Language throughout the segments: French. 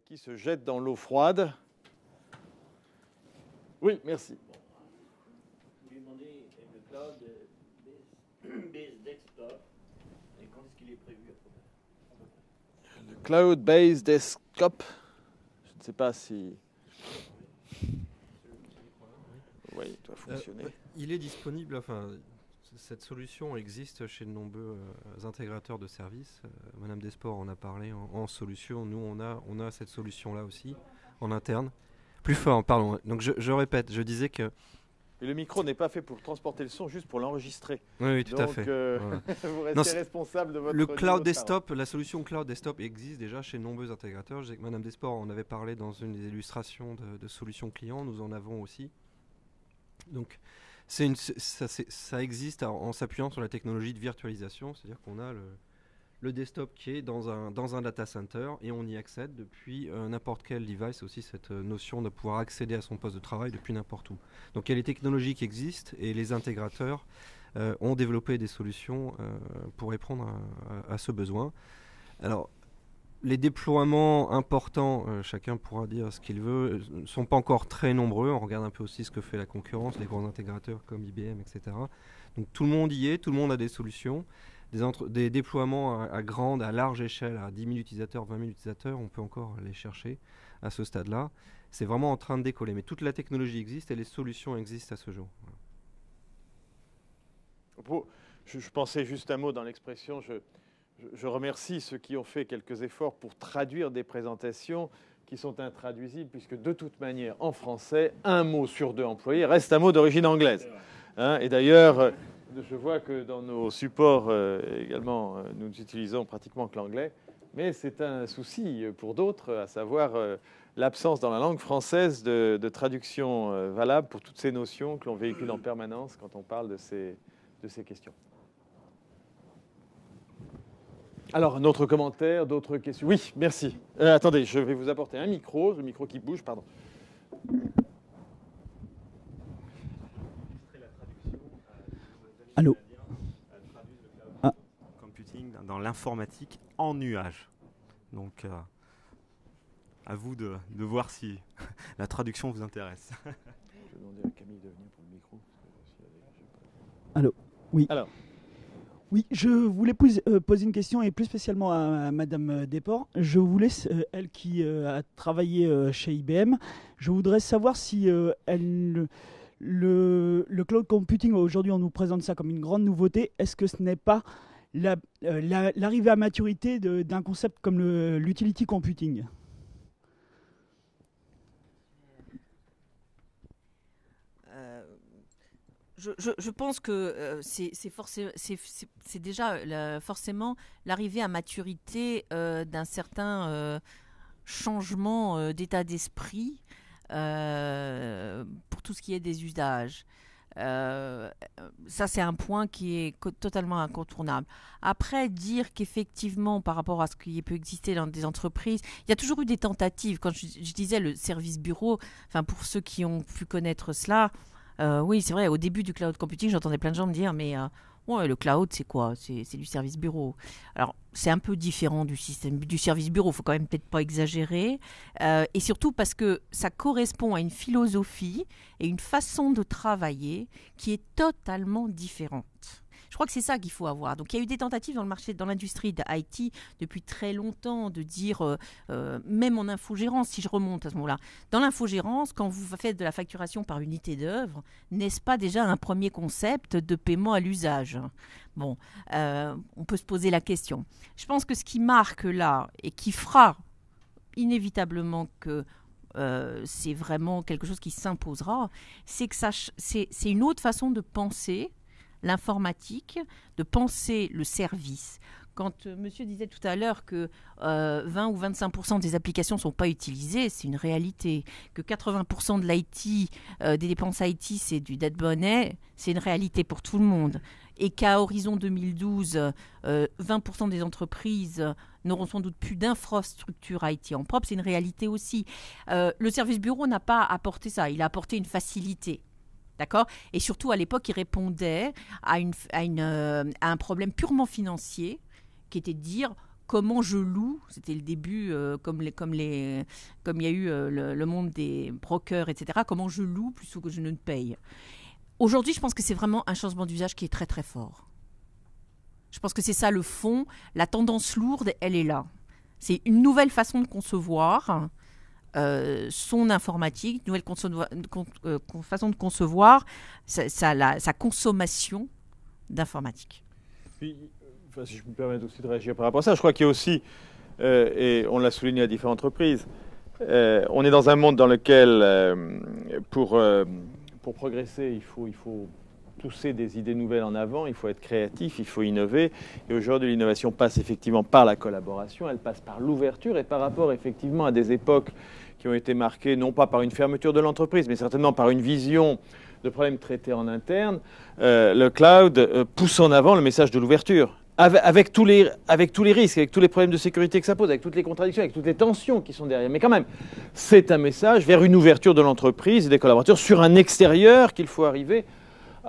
Qui se jette dans l'eau froide. Oui, merci. Je lui ai demandé le cloud-based desktop et quand est-ce qu'il est prévu à Le cloud-based desktop, je ne sais pas si... Oui, il doit fonctionner. Il est disponible, enfin, cette solution existe chez de nombreux intégrateurs de services. Madame Desports en a parlé en solution. Nous, on a cette solution-là aussi, en interne. Plus fort, pardon. Donc je répète, je disais que... Et le micro n'est pas fait pour transporter le son, juste pour l'enregistrer. Oui, tout à fait. Voilà. Vous restez responsable de votre... Le cloud desktop, la solution cloud desktop existe déjà chez de nombreux intégrateurs. Je sais que Madame Desports en avait parlé dans une des illustrations de solutions clients. Nous en avons aussi. Donc, ça existe en s'appuyant sur la technologie de virtualisation, c'est-à-dire qu'on a le desktop qui est dans un data center et on y accède depuis n'importe quel device, aussi cette notion de pouvoir accéder à son poste de travail depuis n'importe où. Donc il y a les technologies qui existent et les intégrateurs ont développé des solutions pour répondre à ce besoin. Alors, les déploiements importants, chacun pourra dire ce qu'il veut, ne sont pas encore très nombreux. On regarde un peu aussi ce que fait la concurrence, les grands intégrateurs comme IBM, etc. Donc tout le monde y est, tout le monde a des solutions. Des déploiements à large échelle, à 10 000 utilisateurs, 20 000 utilisateurs, on peut encore les chercher à ce stade-là. C'est vraiment en train de décoller. Mais toute la technologie existe et les solutions existent à ce jour. Voilà. Je pensais juste un mot dans l'expression. Je remercie ceux qui ont fait quelques efforts pour traduire des présentations qui sont intraduisibles, puisque de toute manière, en français, un mot sur deux employés reste un mot d'origine anglaise. Hein, et d'ailleurs, je vois que dans nos supports également, nous n'utilisons pratiquement que l'anglais, mais c'est un souci pour d'autres, à savoir l'absence dans la langue française de traduction valable pour toutes ces notions que l'on véhicule en permanence quand on parle de ces questions. Alors, un autre commentaire, d'autres questions? Oui, merci. Attendez, je vais vous apporter un micro, le micro qui bouge, pardon. Allô. Computing dans l'informatique en nuage. Donc, à vous de voir si la traduction vous intéresse. Je vais demander à Camille de venir pour le micro. Allô. Oui. Alors. Oui, je voulais poser une question, et plus spécialement à Madame Desports. Je voulais, elle qui a travaillé chez IBM, je voudrais savoir si le cloud computing, aujourd'hui on nous présente ça comme une grande nouveauté. Est-ce que ce n'est pas l'arrivée à maturité d'un concept comme l'utility computing ? Je pense que c'est déjà forcément l'arrivée à maturité d'un certain changement d'état d'esprit pour tout ce qui est des usages. Ça, c'est un point qui est totalement incontournable. Après, dire qu'effectivement, par rapport à ce qui peut exister dans des entreprises, il y a toujours eu des tentatives. Quand je disais le service bureau, enfin, pour ceux qui ont pu connaître cela, oui, c'est vrai, au début du cloud computing, j'entendais plein de gens me dire, mais ouais, le cloud, c'est quoi ? C'est du service bureau. Alors, c'est un peu différent du système du service bureau, il faut quand même peut-être pas exagérer. Et surtout parce que ça correspond à une philosophie et une façon de travailler qui est totalement différente. Je crois que c'est ça qu'il faut avoir. Donc, il y a eu des tentatives dans le marché, dans l'industrie de IT depuis très longtemps de dire, même en infogérance, si je remonte à ce moment-là, dans l'infogérance, quand vous faites de la facturation par unité d'œuvre, n'est-ce pas déjà un premier concept de paiement à l'usage ? Bon, on peut se poser la question. Je pense que ce qui marque là et qui fera inévitablement que c'est vraiment quelque chose qui s'imposera, c'est que c'est une autre façon de penser l'informatique, de penser le service. Quand monsieur disait tout à l'heure que 20 ou 25% des applications ne sont pas utilisées, c'est une réalité. Que 80% de l'IT, des dépenses IT, c'est du dead money, c'est une réalité pour tout le monde. Et qu'à horizon 2012, 20% des entreprises n'auront sans doute plus d'infrastructure IT en propre, c'est une réalité aussi. Le service bureau n'a pas apporté ça, il a apporté une facilité. D'accord ? Et surtout, à l'époque, il répondait à un problème purement financier, qui était de dire comment je loue, c'était le début, comme il y a eu le monde des brokers, etc., comment je loue plutôt que je ne paye. Aujourd'hui, je pense que c'est vraiment un changement d'usage qui est très très fort. Je pense que c'est ça le fond. La tendance lourde, elle est là. C'est une nouvelle façon de concevoir son informatique, une nouvelle façon de concevoir sa consommation d'informatique. Puis, si je me permets aussi de réagir par rapport à ça, je crois qu'il y a aussi, et on l'a souligné à différentes reprises, on est dans un monde dans lequel, pour progresser, il faut pousser des idées nouvelles en avant, il faut être créatif, il faut innover. Et aujourd'hui, l'innovation passe effectivement par la collaboration, elle passe par l'ouverture et par rapport effectivement à des époques qui ont été marquées non pas par une fermeture de l'entreprise, mais certainement par une vision de problèmes traités en interne. Le cloud pousse en avant le message de l'ouverture. Avec tous les risques, avec tous les problèmes de sécurité que ça pose, avec toutes les contradictions, avec toutes les tensions qui sont derrière. Mais quand même, c'est un message vers une ouverture de l'entreprise et des collaborateurs sur un extérieur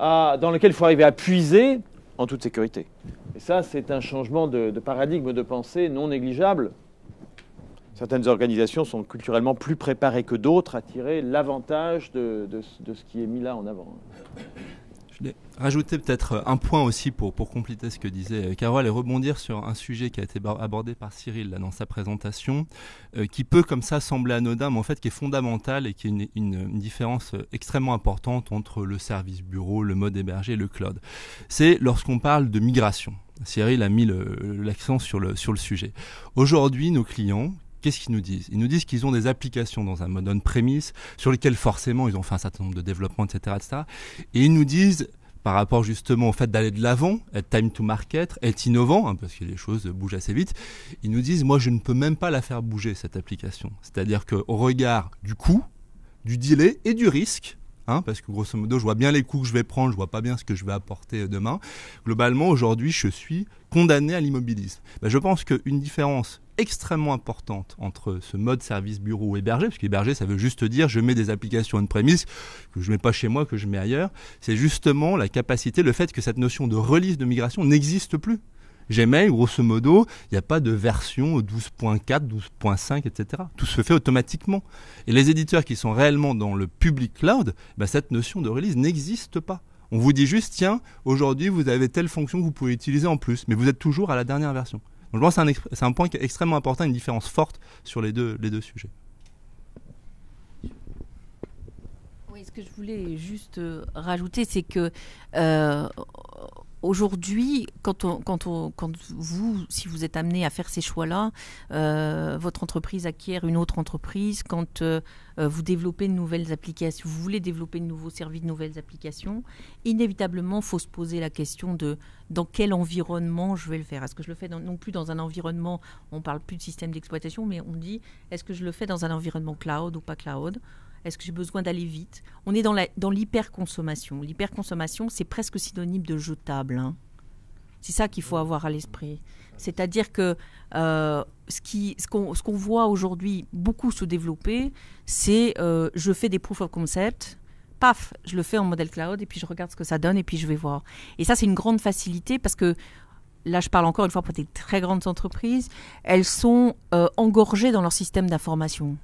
dans lequel il faut arriver à puiser en toute sécurité. Et ça, c'est un changement de paradigme de pensée non négligeable. Certaines organisations sont culturellement plus préparées que d'autres à tirer l'avantage de ce qui est mis là en avant. Je voulais rajouter peut-être un point aussi pour compléter ce que disait Carole et rebondir sur un sujet qui a été abordé par Cyril là, dans sa présentation, qui peut comme ça sembler anodin, mais en fait qui est fondamental et qui est une différence extrêmement importante entre le service bureau, le mode hébergé et le cloud. C'est lorsqu'on parle de migration. Cyril a mis l'accent sur le sujet. Aujourd'hui, nos clients, qu'est-ce qu'ils nous disent ? Ils nous disent qu'ils ont des applications dans un mode on-premise sur lesquelles forcément ils ont fait un certain nombre de développements, etc., etc. Et ils nous disent, par rapport justement au fait d'aller de l'avant, être time to market, être innovant, parce que les choses bougent assez vite, ils nous disent, moi je ne peux même pas la faire bouger cette application. C'est-à-dire qu'au regard du coût, du délai et du risque, parce que grosso modo, je vois bien les coûts que je vais prendre, je vois pas bien ce que je vais apporter demain. Globalement, aujourd'hui, je suis condamné à l'immobilisme. Je pense qu'une différence extrêmement importante entre ce mode service bureau ou hébergé, parce qu'hébergé, ça veut juste dire je mets des applications on-premise que je mets pas chez moi, que je mets ailleurs, c'est justement la capacité, le fait que cette notion de release de migration n'existe plus. Gmail, grosso modo, il n'y a pas de version 12.4, 12.5, etc. Tout se fait automatiquement. Et les éditeurs qui sont réellement dans le public cloud, cette notion de release n'existe pas. On vous dit juste, tiens, aujourd'hui, vous avez telle fonction que vous pouvez utiliser en plus, mais vous êtes toujours à la dernière version. Donc, je pense que c'est un point qui est extrêmement important, une différence forte sur les deux sujets. Oui, ce que je voulais juste rajouter, c'est que aujourd'hui, si vous êtes amené à faire ces choix-là, votre entreprise acquiert une autre entreprise, quand vous développez de nouvelles applications, vous voulez développer de nouveaux services, de nouvelles applications, inévitablement, il faut se poser la question de dans quel environnement je vais le faire. Est-ce que je le fais non plus dans un environnement, on ne parle plus de système d'exploitation, mais on dit, est-ce que je le fais dans un environnement cloud ou pas cloud ? Est-ce que j'ai besoin d'aller vite ? On est dans l'hyperconsommation. L'hyperconsommation, c'est presque synonyme de jetable. C'est ça qu'il faut avoir à l'esprit. C'est-à-dire que ce qu'on voit aujourd'hui beaucoup se développer, c'est je fais des proof of concept, paf, je le fais en modèle cloud, et puis je regarde ce que ça donne, et puis je vais voir. Et ça, c'est une grande facilité parce que là, je parle encore une fois pour des très grandes entreprises, elles sont engorgées dans leur système d'information.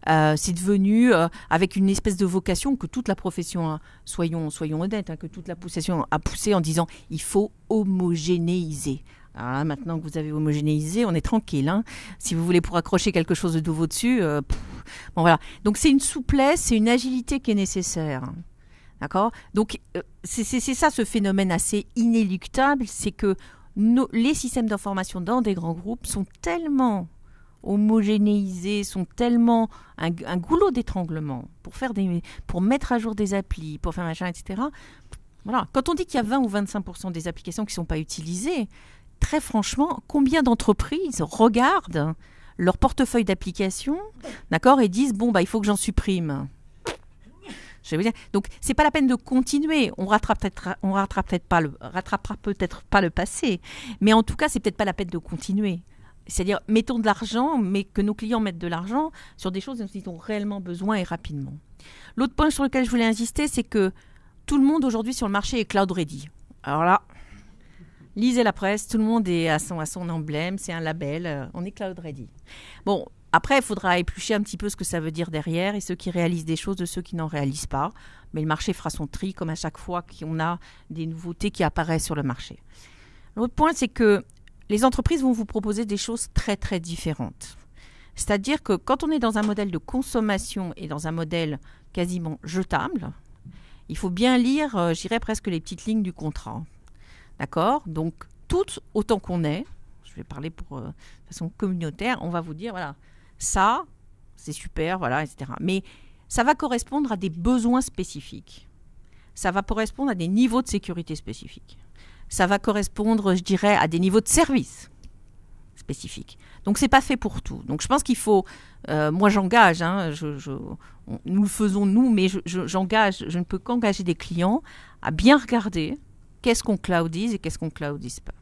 C'est devenu avec une espèce de vocation que toute la profession, soyons honnêtes, que toute la profession a poussé en disant il faut homogénéiser. Alors là, maintenant que vous avez homogénéisé, on est tranquille. Si vous voulez pour accrocher quelque chose de nouveau dessus, bon voilà. Donc c'est une souplesse, c'est une agilité qui est nécessaire. D'accord ? Donc c'est ça ce phénomène assez inéluctable, c'est que les systèmes d'information dans des grands groupes sont tellement homogénéisés, sont tellement un goulot d'étranglement pour mettre à jour des applis, pour faire machin, etc. Voilà. Quand on dit qu'il y a 20 ou 25% des applications qui ne sont pas utilisées, très franchement, combien d'entreprises regardent leur portefeuille d'applications, d'accord, et disent il faut que j'en supprime. Je veux dire, donc c'est pas la peine de continuer. On rattrapera peut-être pas le passé, mais en tout cas c'est peut-être pas la peine de continuer. C'est-à-dire, mettons de l'argent, mais que nos clients mettent de l'argent sur des choses dont ils ont réellement besoin et rapidement. L'autre point sur lequel je voulais insister, c'est que tout le monde aujourd'hui sur le marché est cloud ready. Alors là, Lisez la presse, tout le monde est à son emblème, c'est un label, on est cloud ready. Bon, après, il faudra éplucher un petit peu ce que ça veut dire derrière et ceux qui réalisent des choses de ceux qui n'en réalisent pas. Mais le marché fera son tri comme à chaque fois qu'on a des nouveautés qui apparaissent sur le marché. L'autre point, c'est que les entreprises vont vous proposer des choses très très différentes. C'est-à-dire que quand on est dans un modèle de consommation et dans un modèle quasiment jetable, il faut bien lire, je dirais presque les petites lignes du contrat. D'accord ? Donc, tout autant qu'on est, je vais parler de façon communautaire, on va vous dire, voilà, ça, c'est super, voilà, etc. Mais ça va correspondre à des besoins spécifiques. Ça va correspondre à des niveaux de sécurité spécifiques. Ça va correspondre, je dirais, à des niveaux de service spécifiques. Donc, c'est pas fait pour tout. Donc, je pense qu'il faut... moi, j'engage, nous le faisons nous, mais j'engage, je ne peux qu'engager des clients à bien regarder qu'est-ce qu'on cloudise et qu'est-ce qu'on cloudise pas.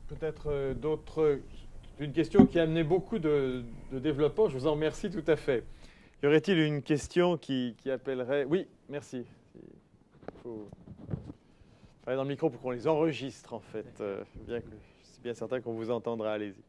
Peut-être d'autres... Une question qui a amené beaucoup de développement. Je vous en remercie tout à fait. Y aurait-il une question qui appellerait... Oui, merci. Il faut parler dans le micro pour qu'on les enregistre, en fait. C'est bien certain qu'on vous entendra. Allez-y.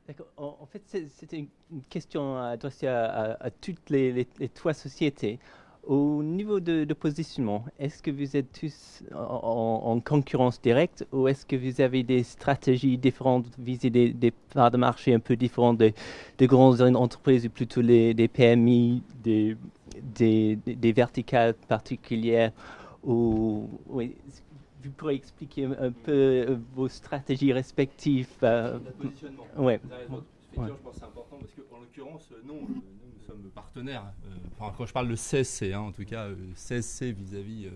D'accord. En fait, c'était une question adressée à toutes les trois sociétés. Au niveau de positionnement, est-ce que vous êtes tous en concurrence directe ou est-ce que vous avez des stratégies différentes, viser des parts de marché un peu différentes des grandes entreprises ou plutôt des PMI, des verticales particulières ou, oui, vous pourrez expliquer un peu vos stratégies respectives Positionnement. Ouais. Je pense que c'est important parce qu'en l'occurrence, nous sommes partenaires. Quand je parle de CSC, en tout cas, CSC vis-à-vis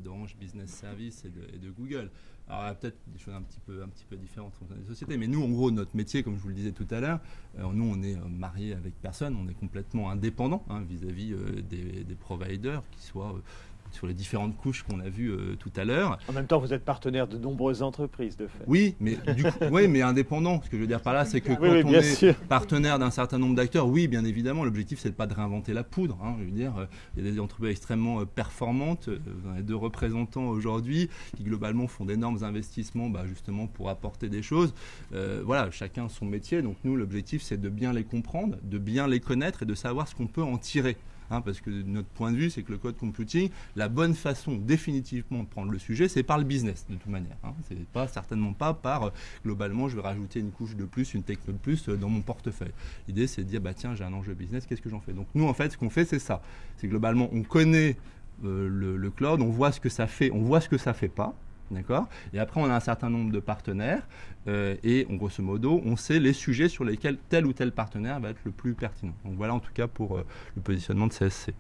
d'Orange Business Service et de Google. Alors, il y a peut-être des choses un petit peu différentes entre les sociétés, mais nous, en gros, notre métier, comme je vous le disais tout à l'heure, nous, on est mariés avec personne, on est complètement indépendant vis-à-vis des providers, qui soient sur les différentes couches qu'on a vues tout à l'heure. En même temps, vous êtes partenaire de nombreuses entreprises, de fait. Oui, mais mais indépendant. Ce que je veux dire par là, c'est que quand on est partenaire d'un certain nombre d'acteurs, oui, bien évidemment, l'objectif, c'est de pas de réinventer la poudre. Je veux dire, il y a des entreprises extrêmement performantes. Vous en avez 2 représentants aujourd'hui qui, globalement, font d'énormes investissements justement pour apporter des choses. Voilà, chacun son métier. Donc, nous, l'objectif, c'est de bien les comprendre, de bien les connaître et de savoir ce qu'on peut en tirer. Parce que notre point de vue, c'est que le cloud computing, la bonne façon définitivement de prendre le sujet, c'est par le business, de toute manière. C'est certainement pas par, globalement, je vais rajouter une couche de plus, une techno de plus dans mon portefeuille. L'idée, c'est de dire, tiens, j'ai un enjeu business, qu'est-ce que j'en fais ? Donc nous, en fait, ce qu'on fait, c'est ça. C'est globalement, on connaît le cloud, on voit ce que ça fait, on voit ce que ça fait pas. D'accord ? Et après, on a un certain nombre de partenaires et grosso modo, on sait les sujets sur lesquels tel ou tel partenaire va être le plus pertinent. Donc voilà en tout cas pour le positionnement de CSC.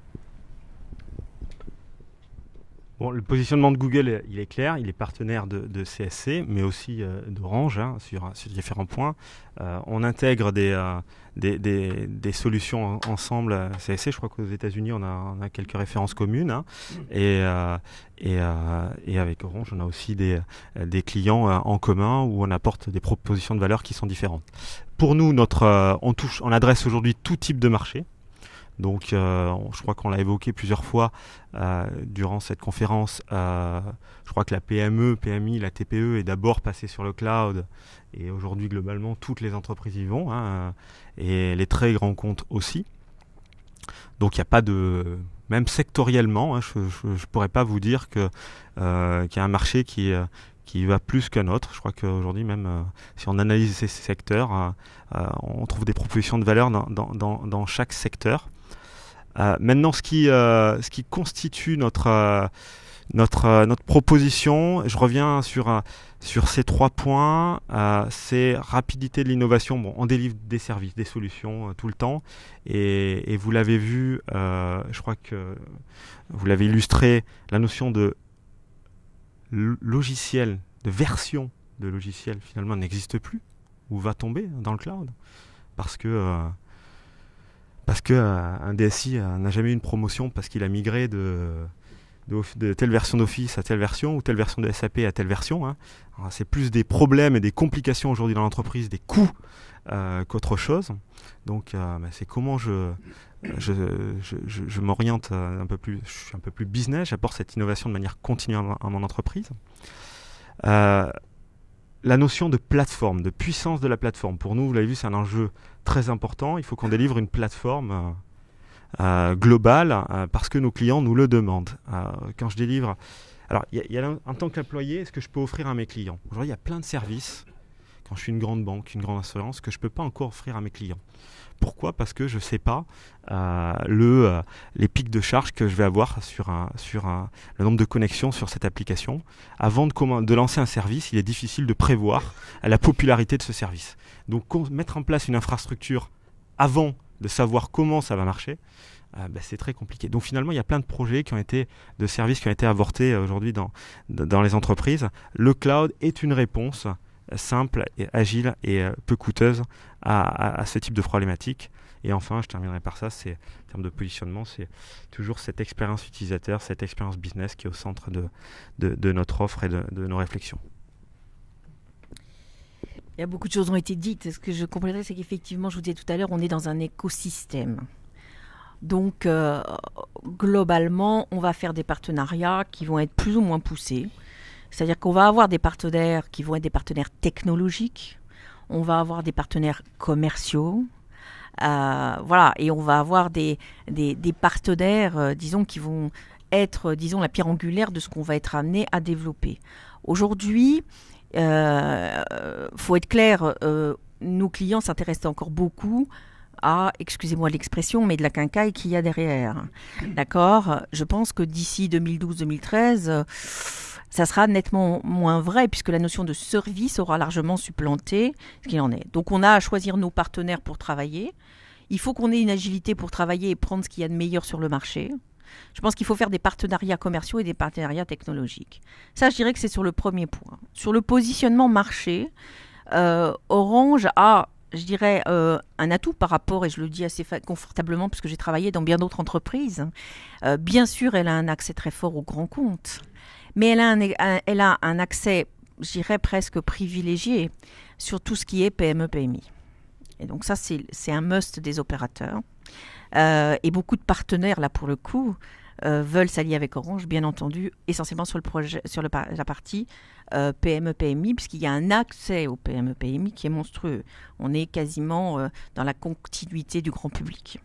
Bon, le positionnement de Google, il est clair, il est partenaire de CSC, mais aussi d'Orange sur différents points. On intègre des solutions ensemble à CSC. Je crois qu'aux États-Unis, on a quelques références communes. Et avec Orange, on a aussi des clients en commun où on apporte des propositions de valeur qui sont différentes. Pour nous, on adresse aujourd'hui tout type de marché. Donc, je crois qu'on l'a évoqué plusieurs fois durant cette conférence. Je crois que la PME, PMI, la TPE est d'abord passée sur le cloud. Et aujourd'hui, globalement, toutes les entreprises y vont. Et les très grands comptes aussi. Donc, il n'y a pas de... Même sectoriellement, je ne pourrais pas vous dire qu'il y a un marché qui va plus qu'un autre. Je crois qu'aujourd'hui, même si on analyse ces secteurs, on trouve des propositions de valeur dans chaque secteur. Maintenant, ce qui constitue notre proposition, je reviens sur ces 3 points, c'est rapidité de l'innovation. Bon, on délivre des services, des solutions tout le temps, et vous l'avez vu, je crois que vous l'avez illustré, la notion de logiciel, de version de logiciel finalement n'existe plus ou va tomber dans le cloud parce que un DSI n'a jamais eu une promotion parce qu'il a migré de telle version d'Office à telle version ou telle version de SAP à telle version. Alors, c'est plus des problèmes et des complications aujourd'hui dans l'entreprise, des coûts qu'autre chose. Donc c'est comment je je m'oriente un peu plus, je suis un peu plus business, j'apporte cette innovation de manière continue à mon entreprise. La notion de plateforme, de puissance de la plateforme, pour nous, vous l'avez vu, c'est un enjeu très important. Il faut qu'on délivre une plateforme globale parce que nos clients nous le demandent. Quand je délivre... Alors, en tant qu'employé, est-ce que je peux offrir à mes clients? Aujourd'hui, il y a plein de services, quand je suis une grande banque, une grande assurance, que je ne peux pas encore offrir à mes clients. Pourquoi? Parce que je ne sais pas les pics de charge que je vais avoir sur le nombre de connexions sur cette application. Avant de lancer un service, il est difficile de prévoir la popularité de ce service. Donc, mettre en place une infrastructure avant de savoir comment ça va marcher, c'est très compliqué. Donc finalement, il y a plein de projets de services qui ont été avortés aujourd'hui dans les entreprises. Le cloud est une réponse simple et agile et peu coûteuse à ce type de problématique. Et enfin, je terminerai par ça, en termes de positionnement, c'est toujours cette expérience utilisateur, cette expérience business qui est au centre de notre offre et de nos réflexions. Il y a beaucoup de choses ont été dites. Ce que je compléterais, c'est qu'effectivement, je vous disais tout à l'heure, on est dans un écosystème. Donc, globalement, on va faire des partenariats qui vont être plus ou moins poussés. C'est-à-dire qu'on va avoir des partenaires qui vont être des partenaires technologiques. On va avoir des partenaires commerciaux. Voilà, et on va avoir des partenaires, disons, qui vont être, disons, la pierre angulaire de ce qu'on va être amené à développer. Aujourd'hui, faut être clair, nos clients s'intéressent encore beaucoup à, excusez-moi l'expression, mais de la quincaille qu'il y a derrière. D'accord? Je pense que d'ici 2012-2013, ça sera nettement moins vrai puisque la notion de service aura largement supplanté ce qu'il en est. Donc on a à choisir nos partenaires pour travailler. Il faut qu'on ait une agilité pour travailler et prendre ce qu'il y a de meilleur sur le marché. Je pense qu'il faut faire des partenariats commerciaux et des partenariats technologiques. Ça, je dirais que c'est sur le premier point. Sur le positionnement marché, Orange a, je dirais, un atout par rapport, et je le dis assez confortablement parce que j'ai travaillé dans bien d'autres entreprises. Bien sûr, elle a un accès très fort aux grands comptes, mais elle a un accès, je dirais, presque privilégié sur tout ce qui est PME-PMI. Et donc ça, c'est un must des opérateurs. Et beaucoup de partenaires, là, pour le coup, veulent s'allier avec Orange, bien entendu, essentiellement sur la partie PME-PMI, puisqu'il y a un accès au PME-PMI qui est monstrueux. On est quasiment dans la continuité du grand public.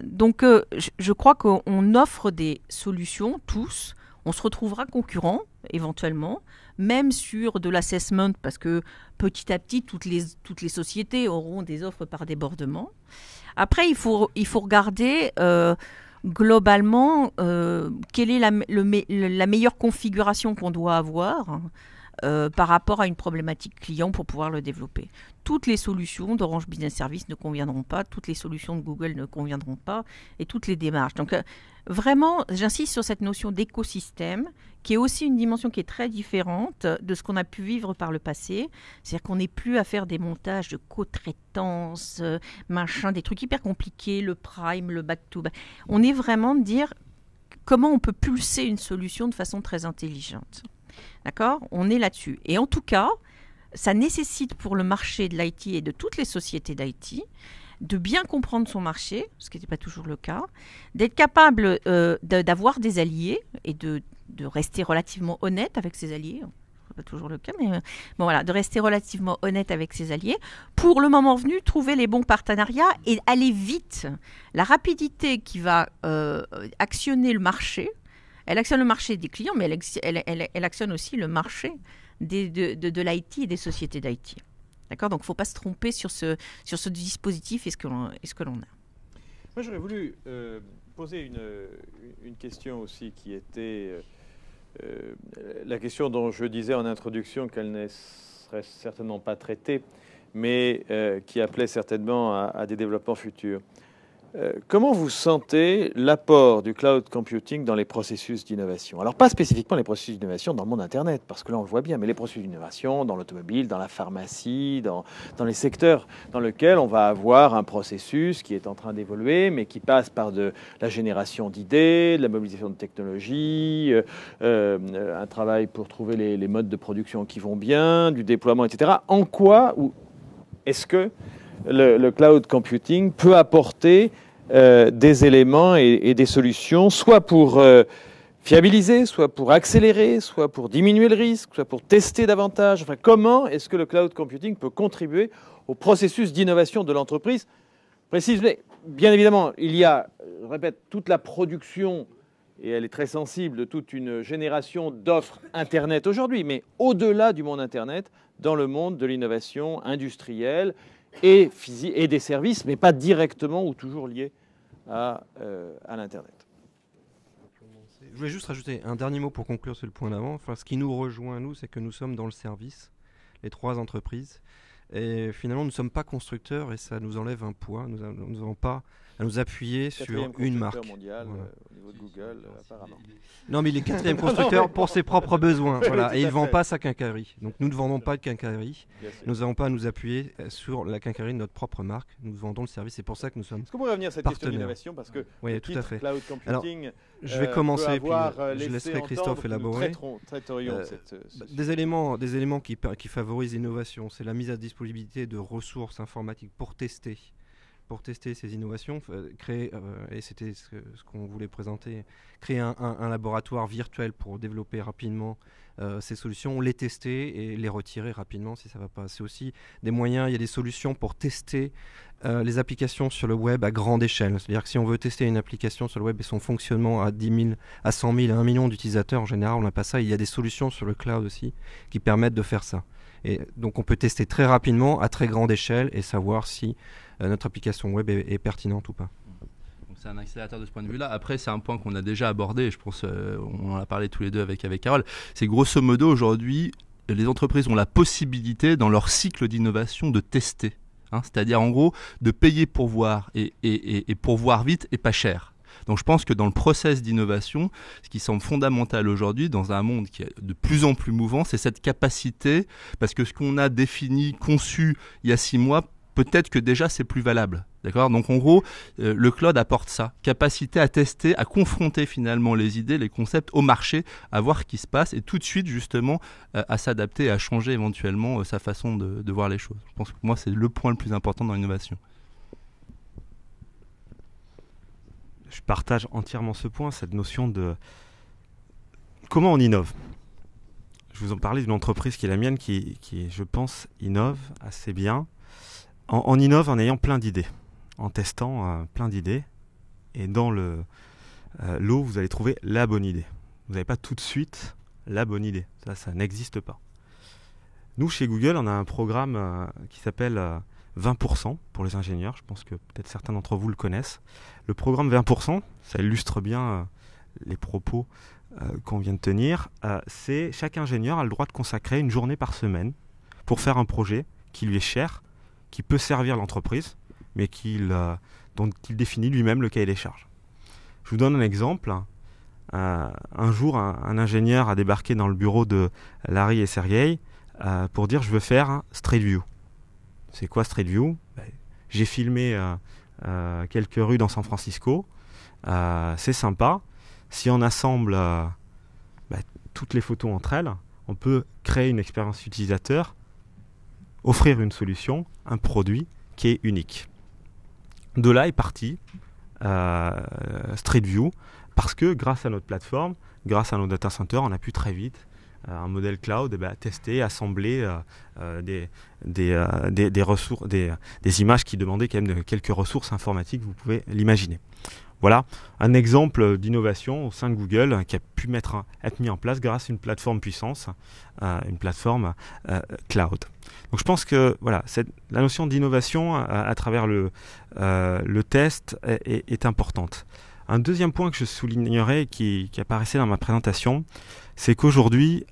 Donc, je crois qu'on offre des solutions, tous. On se retrouvera concurrents, éventuellement, même sur de l'assessment, parce que petit à petit, toutes les sociétés auront des offres par débordement. Après, il faut regarder globalement quelle est la meilleure configuration qu'on doit avoir par rapport à une problématique client pour pouvoir le développer. Toutes les solutions d'Orange Business Service ne conviendront pas, toutes les solutions de Google ne conviendront pas, et toutes les démarches. Donc vraiment, j'insiste sur cette notion d'écosystème, qui est aussi une dimension qui est très différente de ce qu'on a pu vivre par le passé. C'est-à-dire qu'on n'est plus à faire des montages de co-traitance, des trucs hyper compliqués, le prime, le back-to-back. On est vraiment de dire comment on peut pulser une solution de façon très intelligente. D'accord? On est là-dessus. Et en tout cas, ça nécessite pour le marché de l'IT et de toutes les sociétés d'IT de bien comprendre son marché, ce qui n'était pas toujours le cas, d'être capable d'avoir des alliés et de rester relativement honnête avec ses alliés. Ce n'est pas toujours le cas, mais bon, voilà, de rester relativement honnête avec ses alliés pour, le moment venu, trouver les bons partenariats et aller vite. La rapidité qui va actionner le marché, elle actionne le marché des clients, mais elle actionne aussi le marché de l'IT et des sociétés d'IT. D'accord ? Donc, il ne faut pas se tromper sur ce dispositif et ce que l'on a. Moi, j'aurais voulu poser une question aussi qui était la question dont je disais en introduction qu'elle ne serait certainement pas traitée, mais qui appelait certainement à des développements futurs. Comment vous sentez l'apport du cloud computing dans les processus d'innovation? Alors, pas spécifiquement les processus d'innovation dans le monde Internet, parce que là, on le voit bien, mais les processus d'innovation dans l'automobile, dans la pharmacie, dans les secteurs dans lesquels on va avoir un processus qui est en train d'évoluer, mais qui passe par de la génération d'idées, de la mobilisation de technologies, un travail pour trouver les modes de production qui vont bien, du déploiement, etc. En quoi est-ce que le cloud computing peut apporter des éléments et des solutions, soit pour fiabiliser, soit pour accélérer, soit pour diminuer le risque, soit pour tester davantage. Enfin, comment est-ce que le cloud computing peut contribuer au processus d'innovation de l'entreprise? Précise, mais bien évidemment, il y a, je répète, toute la production, et elle est très sensible, de toute une génération d'offres Internet aujourd'hui, mais au-delà du monde Internet, dans le monde de l'innovation industrielle et des services, mais pas directement ou toujours liés à l'Internet. Je voulais juste rajouter un dernier mot pour conclure sur le point d'avant. Enfin, ce qui nous rejoint, nous, c'est que nous sommes dans le service, les trois entreprises. Et finalement, nous ne sommes pas constructeurs et ça nous enlève un poids. Nous n'avons pas à nous appuyer sur une marque. Mondial, voilà. Au niveau de Google, apparemment. Non, mais il est quatrième constructeur pour ses propres besoins. Voilà. Et il ne vend pas sa quincaillerie. Donc nous ne vendons pas de quincaillerie. Nous n'avons pas à nous appuyer sur la quincaillerie de notre propre marque. Nous vendons le service. C'est pour ça que nous sommes Est-ce qu'on pourrait revenir à cette question d'innovation? Parce que oui, tout à fait. Cloud computing, alors, je vais commencer, puis je laisserai Christophe élaborer. Des éléments qui favorisent l'innovation, c'est la mise à disponibilité de ressources informatiques pour tester ces innovations, et c'était ce qu'on voulait présenter, créer un laboratoire virtuel pour développer rapidement ces solutions, les tester et les retirer rapidement si ça ne va pas. C'est aussi des moyens, il y a des solutions pour tester les applications sur le web à grande échelle. C'est-à-dire que si on veut tester une application sur le web et son fonctionnement à 10 000, à 100 000, à 1 million d'utilisateurs, en général, on n'a pas ça. Il y a des solutions sur le cloud aussi qui permettent de faire ça. Et donc on peut tester très rapidement à très grande échelle et savoir si notre application web est pertinente ou pas. Donc c'est un accélérateur de ce point de vue-là. Après, c'est un point qu'on a déjà abordé, je pense, on en a parlé tous les deux avec Carole. C'est grosso modo aujourd'hui, les entreprises ont la possibilité dans leur cycle d'innovation de tester. C'est-à-dire en gros de payer pour voir et pour voir vite et pas cher. Donc je pense que dans le process d'innovation, ce qui semble fondamental aujourd'hui dans un monde qui est de plus en plus mouvant, c'est cette capacité, parce que ce qu'on a défini, conçu il y a 6 mois, peut-être que déjà c'est plus valable. D'accord ? Donc en gros, le cloud apporte ça, capacité à tester, à confronter finalement les idées, les concepts au marché, à voir ce qui se passe et tout de suite justement à s'adapter, à changer éventuellement sa façon de voir les choses. Je pense que pour moi c'est le point le plus important dans l'innovation. Je partage entièrement ce point, cette notion de comment on innove. Je vous en parlais d'une entreprise qui est la mienne, qui je pense, innove assez bien. On innove en ayant plein d'idées, en testant plein d'idées. Et dans l'eau, vous allez trouver la bonne idée. Vous n'avez pas tout de suite la bonne idée. Ça n'existe pas. Nous, chez Google, on a un programme qui s'appelle 20% pour les ingénieurs. Je pense que peut-être certains d'entre vous le connaissent. Le programme 20%, ça illustre bien les propos qu'on vient de tenir. C'est chaque ingénieur a le droit de consacrer une journée par semaine pour faire un projet qui lui est cher, qui peut servir l'entreprise, mais dont il définit lui-même le cahier des charges. Je vous donne un exemple. Un jour, un ingénieur a débarqué dans le bureau de Larry et Sergey pour dire « je veux faire un Street View ». C'est quoi Street View ? J'ai filmé quelques rues dans San Francisco. C'est sympa. Si on assemble toutes les photos entre elles, on peut créer une expérience utilisateur, offrir une solution, un produit qui est unique. De là est parti Street View, parce que grâce à notre plateforme, grâce à nos data centers, on a pu très vite un modèle cloud, tester, assembler des ressources, des images qui demandaient quand même quelques ressources informatiques, vous pouvez l'imaginer. Voilà un exemple d'innovation au sein de Google qui a pu être mis en place grâce à une plateforme puissance, une plateforme cloud. Donc je pense que voilà, la notion d'innovation à travers le test est importante. Un deuxième point que je soulignerai qui apparaissait dans ma présentation, c'est qu'aujourd'hui,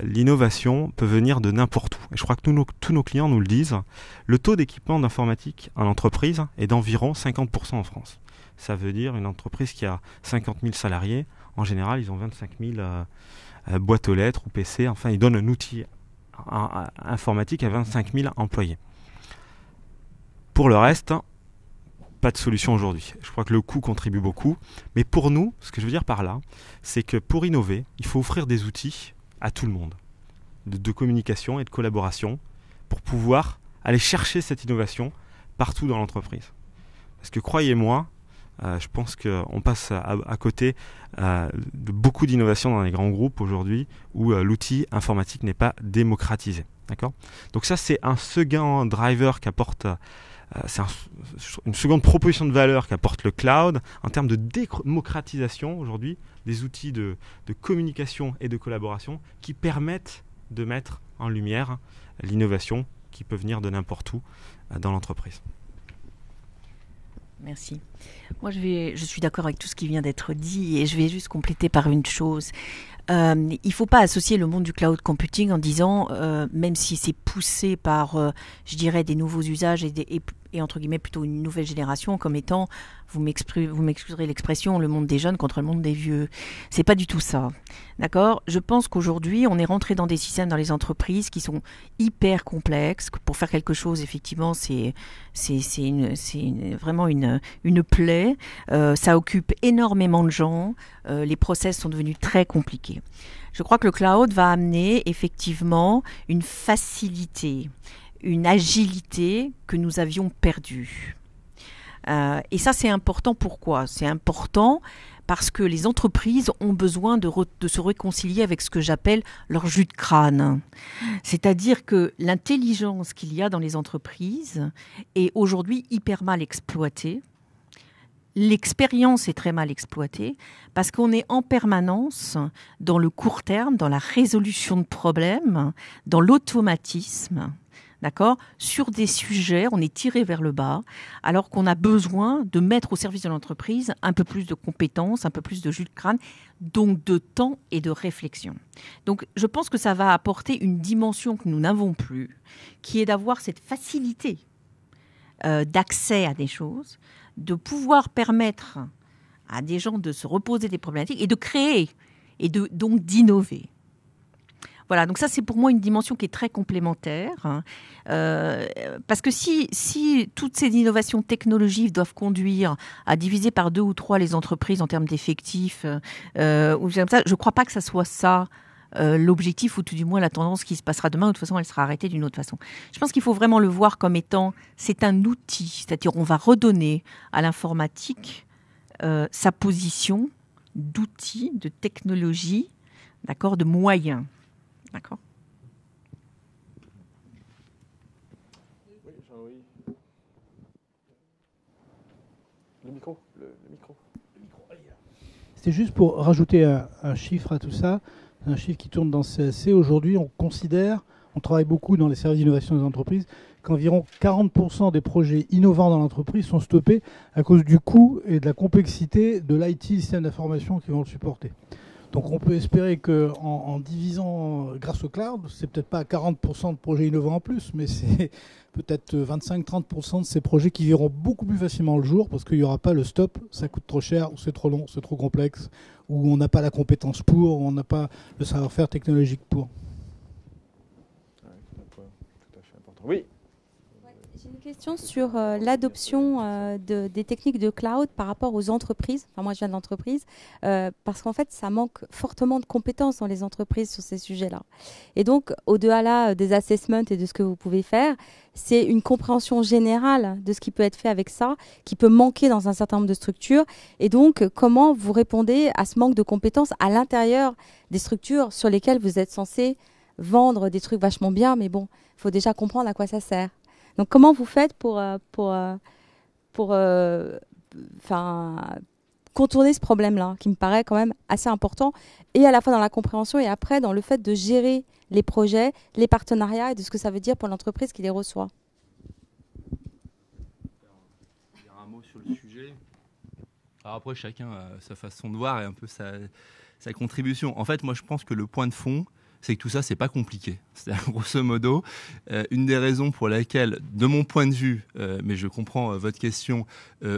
l'innovation peut venir de n'importe où. Et je crois que tous nos clients nous le disent. Le taux d'équipement d'informatique en entreprise est d'environ 50% en France. Ça veut dire une entreprise qui a 50 000 salariés. En général, ils ont 25 000 boîtes aux lettres ou PC. Enfin, ils donnent un outil informatique à 25 000 employés. Pour le reste, pas de solution aujourd'hui. Je crois que le coût contribue beaucoup. Mais pour nous, ce que je veux dire par là, c'est que pour innover, il faut offrir des outils à tout le monde, de communication et de collaboration, pour pouvoir aller chercher cette innovation partout dans l'entreprise. Parce que croyez-moi, je pense qu'on passe à côté de beaucoup d'innovations dans les grands groupes aujourd'hui où l'outil informatique n'est pas démocratisé. D'accord ? Donc ça, c'est un second driver qu'apporte, c'est une seconde proposition de valeur qu'apporte le cloud en termes de démocratisation aujourd'hui des outils de communication et de collaboration qui permettent de mettre en lumière l'innovation qui peut venir de n'importe où dans l'entreprise. Merci. Moi, je suis d'accord avec tout ce qui vient d'être dit et je vais juste compléter par une chose. Il ne faut pas associer le monde du cloud computing en disant, même si c'est poussé par, je dirais, des nouveaux usages et entre guillemets plutôt une nouvelle génération, comme étant, vous m'excuserez l'expression, le monde des jeunes contre le monde des vieux. C'est pas du tout ça. D'accord ? Je pense qu'aujourd'hui, on est rentré dans des systèmes dans les entreprises qui sont hyper complexes. Pour faire quelque chose, effectivement, c'est vraiment une plaie. Ça occupe énormément de gens. Les process sont devenus très compliqués. Je crois que le cloud va amener effectivement une facilité, une agilité que nous avions perdue. Et ça, c'est important. Pourquoi ? C'est important parce que les entreprises ont besoin de se réconcilier avec ce que j'appelle leur jus de crâne. C'est-à-dire que l'intelligence qu'il y a dans les entreprises est aujourd'hui hyper mal exploitée. L'expérience est très mal exploitée parce qu'on est en permanence dans le court terme, dans la résolution de problèmes, dans l'automatisme. D'accord ? Sur des sujets, on est tiré vers le bas, alors qu'on a besoin de mettre au service de l'entreprise un peu plus de compétences, un peu plus de jus de crâne, donc de temps et de réflexion. Donc, je pense que ça va apporter une dimension que nous n'avons plus, qui est d'avoir cette facilité d'accès à des choses, de pouvoir permettre à des gens de se reposer des problématiques et de créer, et donc d'innover. Voilà, donc ça c'est pour moi une dimension qui est très complémentaire, parce que si toutes ces innovations technologiques doivent conduire à diviser par 2 ou 3 les entreprises en termes d'effectifs, ou comme ça, je ne crois pas que ça soit ça l'objectif, ou tout du moins la tendance qui se passera demain. De toute façon, elle sera arrêtée d'une autre façon. Je pense qu'il faut vraiment le voir comme étant, c'est un outil, c'est-à-dire on va redonner à l'informatique sa position d'outil, de technologie, d'accord, de moyens. D'accord. Oui, Jean-Louis. Le micro. C'était juste pour rajouter un chiffre à tout ça, un chiffre qui tourne dans CSC. Aujourd'hui, on travaille beaucoup dans les services d'innovation des entreprises, qu'environ 40% des projets innovants dans l'entreprise sont stoppés à cause du coût et de la complexité de l'IT, système d'information qui vont le supporter. Donc on peut espérer qu'en divisant grâce au cloud, c'est peut-être pas 40% de projets innovants en plus, mais c'est peut-être 25-30% de ces projets qui verront beaucoup plus facilement le jour parce qu'il n'y aura pas le stop, ça coûte trop cher, ou c'est trop long, c'est trop complexe, ou on n'a pas la compétence pour, ou on n'a pas le savoir-faire technologique pour. Tout à fait important. Oui. J'ai une question sur l'adoption des techniques de cloud par rapport aux entreprises. Enfin, moi, je viens de l'entreprise, parce qu'en fait, ça manque fortement de compétences dans les entreprises sur ces sujets-là. Et donc, au-delà des assessments et de ce que vous pouvez faire, c'est une compréhension générale de ce qui peut être fait avec ça, qui peut manquer dans un certain nombre de structures. Et donc, comment vous répondez à ce manque de compétences à l'intérieur des structures sur lesquelles vous êtes censé vendre des trucs vachement bien, mais bon, il faut déjà comprendre à quoi ça sert. Donc, comment vous faites pour contourner ce problème-là, qui me paraît quand même assez important, et à la fois dans la compréhension et après dans le fait de gérer les projets, les partenariats et de ce que ça veut dire pour l'entreprise qui les reçoit. Dire un mot sur le sujet. Alors après, chacun a sa façon de voir et un peu sa contribution. En fait, moi, je pense que le point de fond, c'est que tout ça, c'est pas compliqué. C'est-à-dire, grosso modo, une des raisons pour laquelle, de mon point de vue, mais je comprends votre question,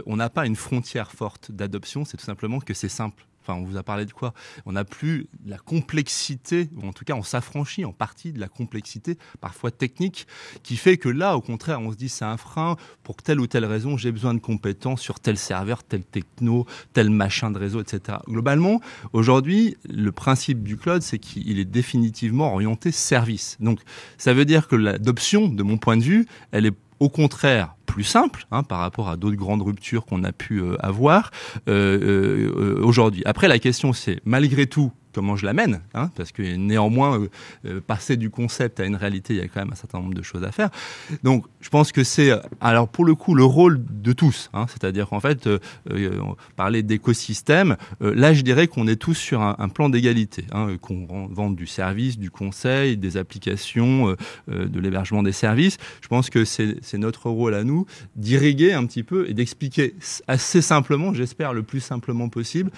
on n'a pas une frontière forte d'adoption, c'est tout simplement que c'est simple. Enfin, on vous a parlé de quoi ? On n'a plus la complexité, ou en tout cas, on s'affranchit en partie de la complexité, parfois technique, qui fait que là, au contraire, on se dit c'est un frein, pour telle ou telle raison, j'ai besoin de compétences sur tel serveur, tel techno, tel machin de réseau, etc. Globalement, aujourd'hui, le principe du cloud, c'est qu'il est définitivement orienté service. Donc, ça veut dire que l'adoption, de mon point de vue, elle est au contraire plus simple par rapport à d'autres grandes ruptures qu'on a pu avoir aujourd'hui. Après, la question, c'est malgré tout, comment je l'amène, parce que néanmoins, passer du concept à une réalité, il y a quand même un certain nombre de choses à faire. Donc, je pense que c'est, alors pour le coup, le rôle de tous, c'est-à-dire qu'en fait, parler d'écosystème, là, je dirais qu'on est tous sur un plan d'égalité, qu'on vende du service, du conseil, des applications, de l'hébergement des services. Je pense que c'est notre rôle à nous d'irriguer un petit peu et d'expliquer assez simplement, j'espère le plus simplement possible,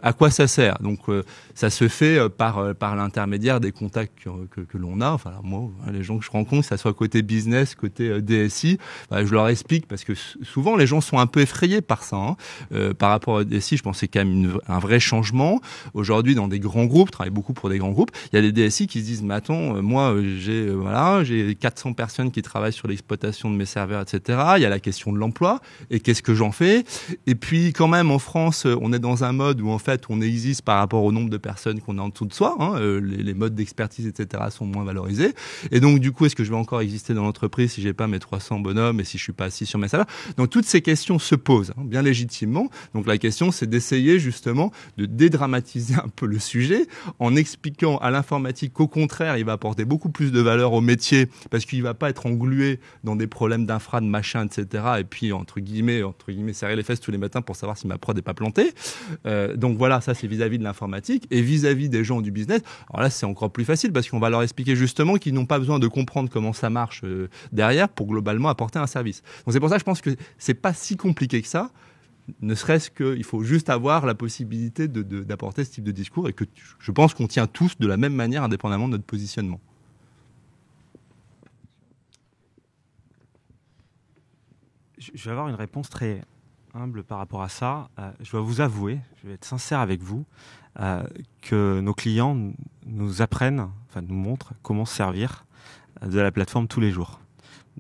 à quoi ça sert. Donc, ça se fait par l'intermédiaire des contacts que l'on a. Enfin, moi, les gens que je rencontre, que ça soit côté business, côté DSI, je leur explique parce que souvent les gens sont un peu effrayés par ça. Par rapport au DSI, je pense que c'est quand même un vrai changement. Aujourd'hui, dans des grands groupes, je travaille beaucoup pour des grands groupes, il y a des DSI qui se disent, mais attends, moi, j'ai 400 personnes qui travaillent sur l'exploitation de mes serveurs, etc. Il y a la question de l'emploi et qu'est-ce que j'en fais? Et puis, quand même, en France, on est dans un mode où en fait, on existe par rapport au nombre de personnes qu'on a en dessous de soi, les modes d'expertise, etc. sont moins valorisés. Et donc, du coup, est-ce que je vais encore exister dans l'entreprise si j'ai pas mes 300 bonhommes et si je suis pas assis sur mes salaires? Donc, toutes ces questions se posent, bien légitimement. Donc, la question, c'est d'essayer justement de dédramatiser un peu le sujet en expliquant à l'informatique qu'au contraire, il va apporter beaucoup plus de valeur au métier parce qu'il va pas être englué dans des problèmes d'infra, de machin, etc. Et puis, entre guillemets, serrer les fesses tous les matins pour savoir si ma prod n'est pas plantée. Donc, voilà, ça, c'est vis-à-vis de l'informatique. Et vis-à-vis des gens du business, alors là, c'est encore plus facile parce qu'on va leur expliquer justement qu'ils n'ont pas besoin de comprendre comment ça marche derrière pour globalement apporter un service. Donc, c'est pour ça que je pense que c'est pas si compliqué que ça, ne serait-ce qu'il faut juste avoir la possibilité d'apporter ce type de discours et que je pense qu'on tient tous de la même manière indépendamment de notre positionnement. Je vais avoir une réponse très humble par rapport à ça. Je dois vous avouer, je vais être sincère avec vous, que nos clients nous apprennent, enfin nous montrent comment se servir de la plateforme tous les jours.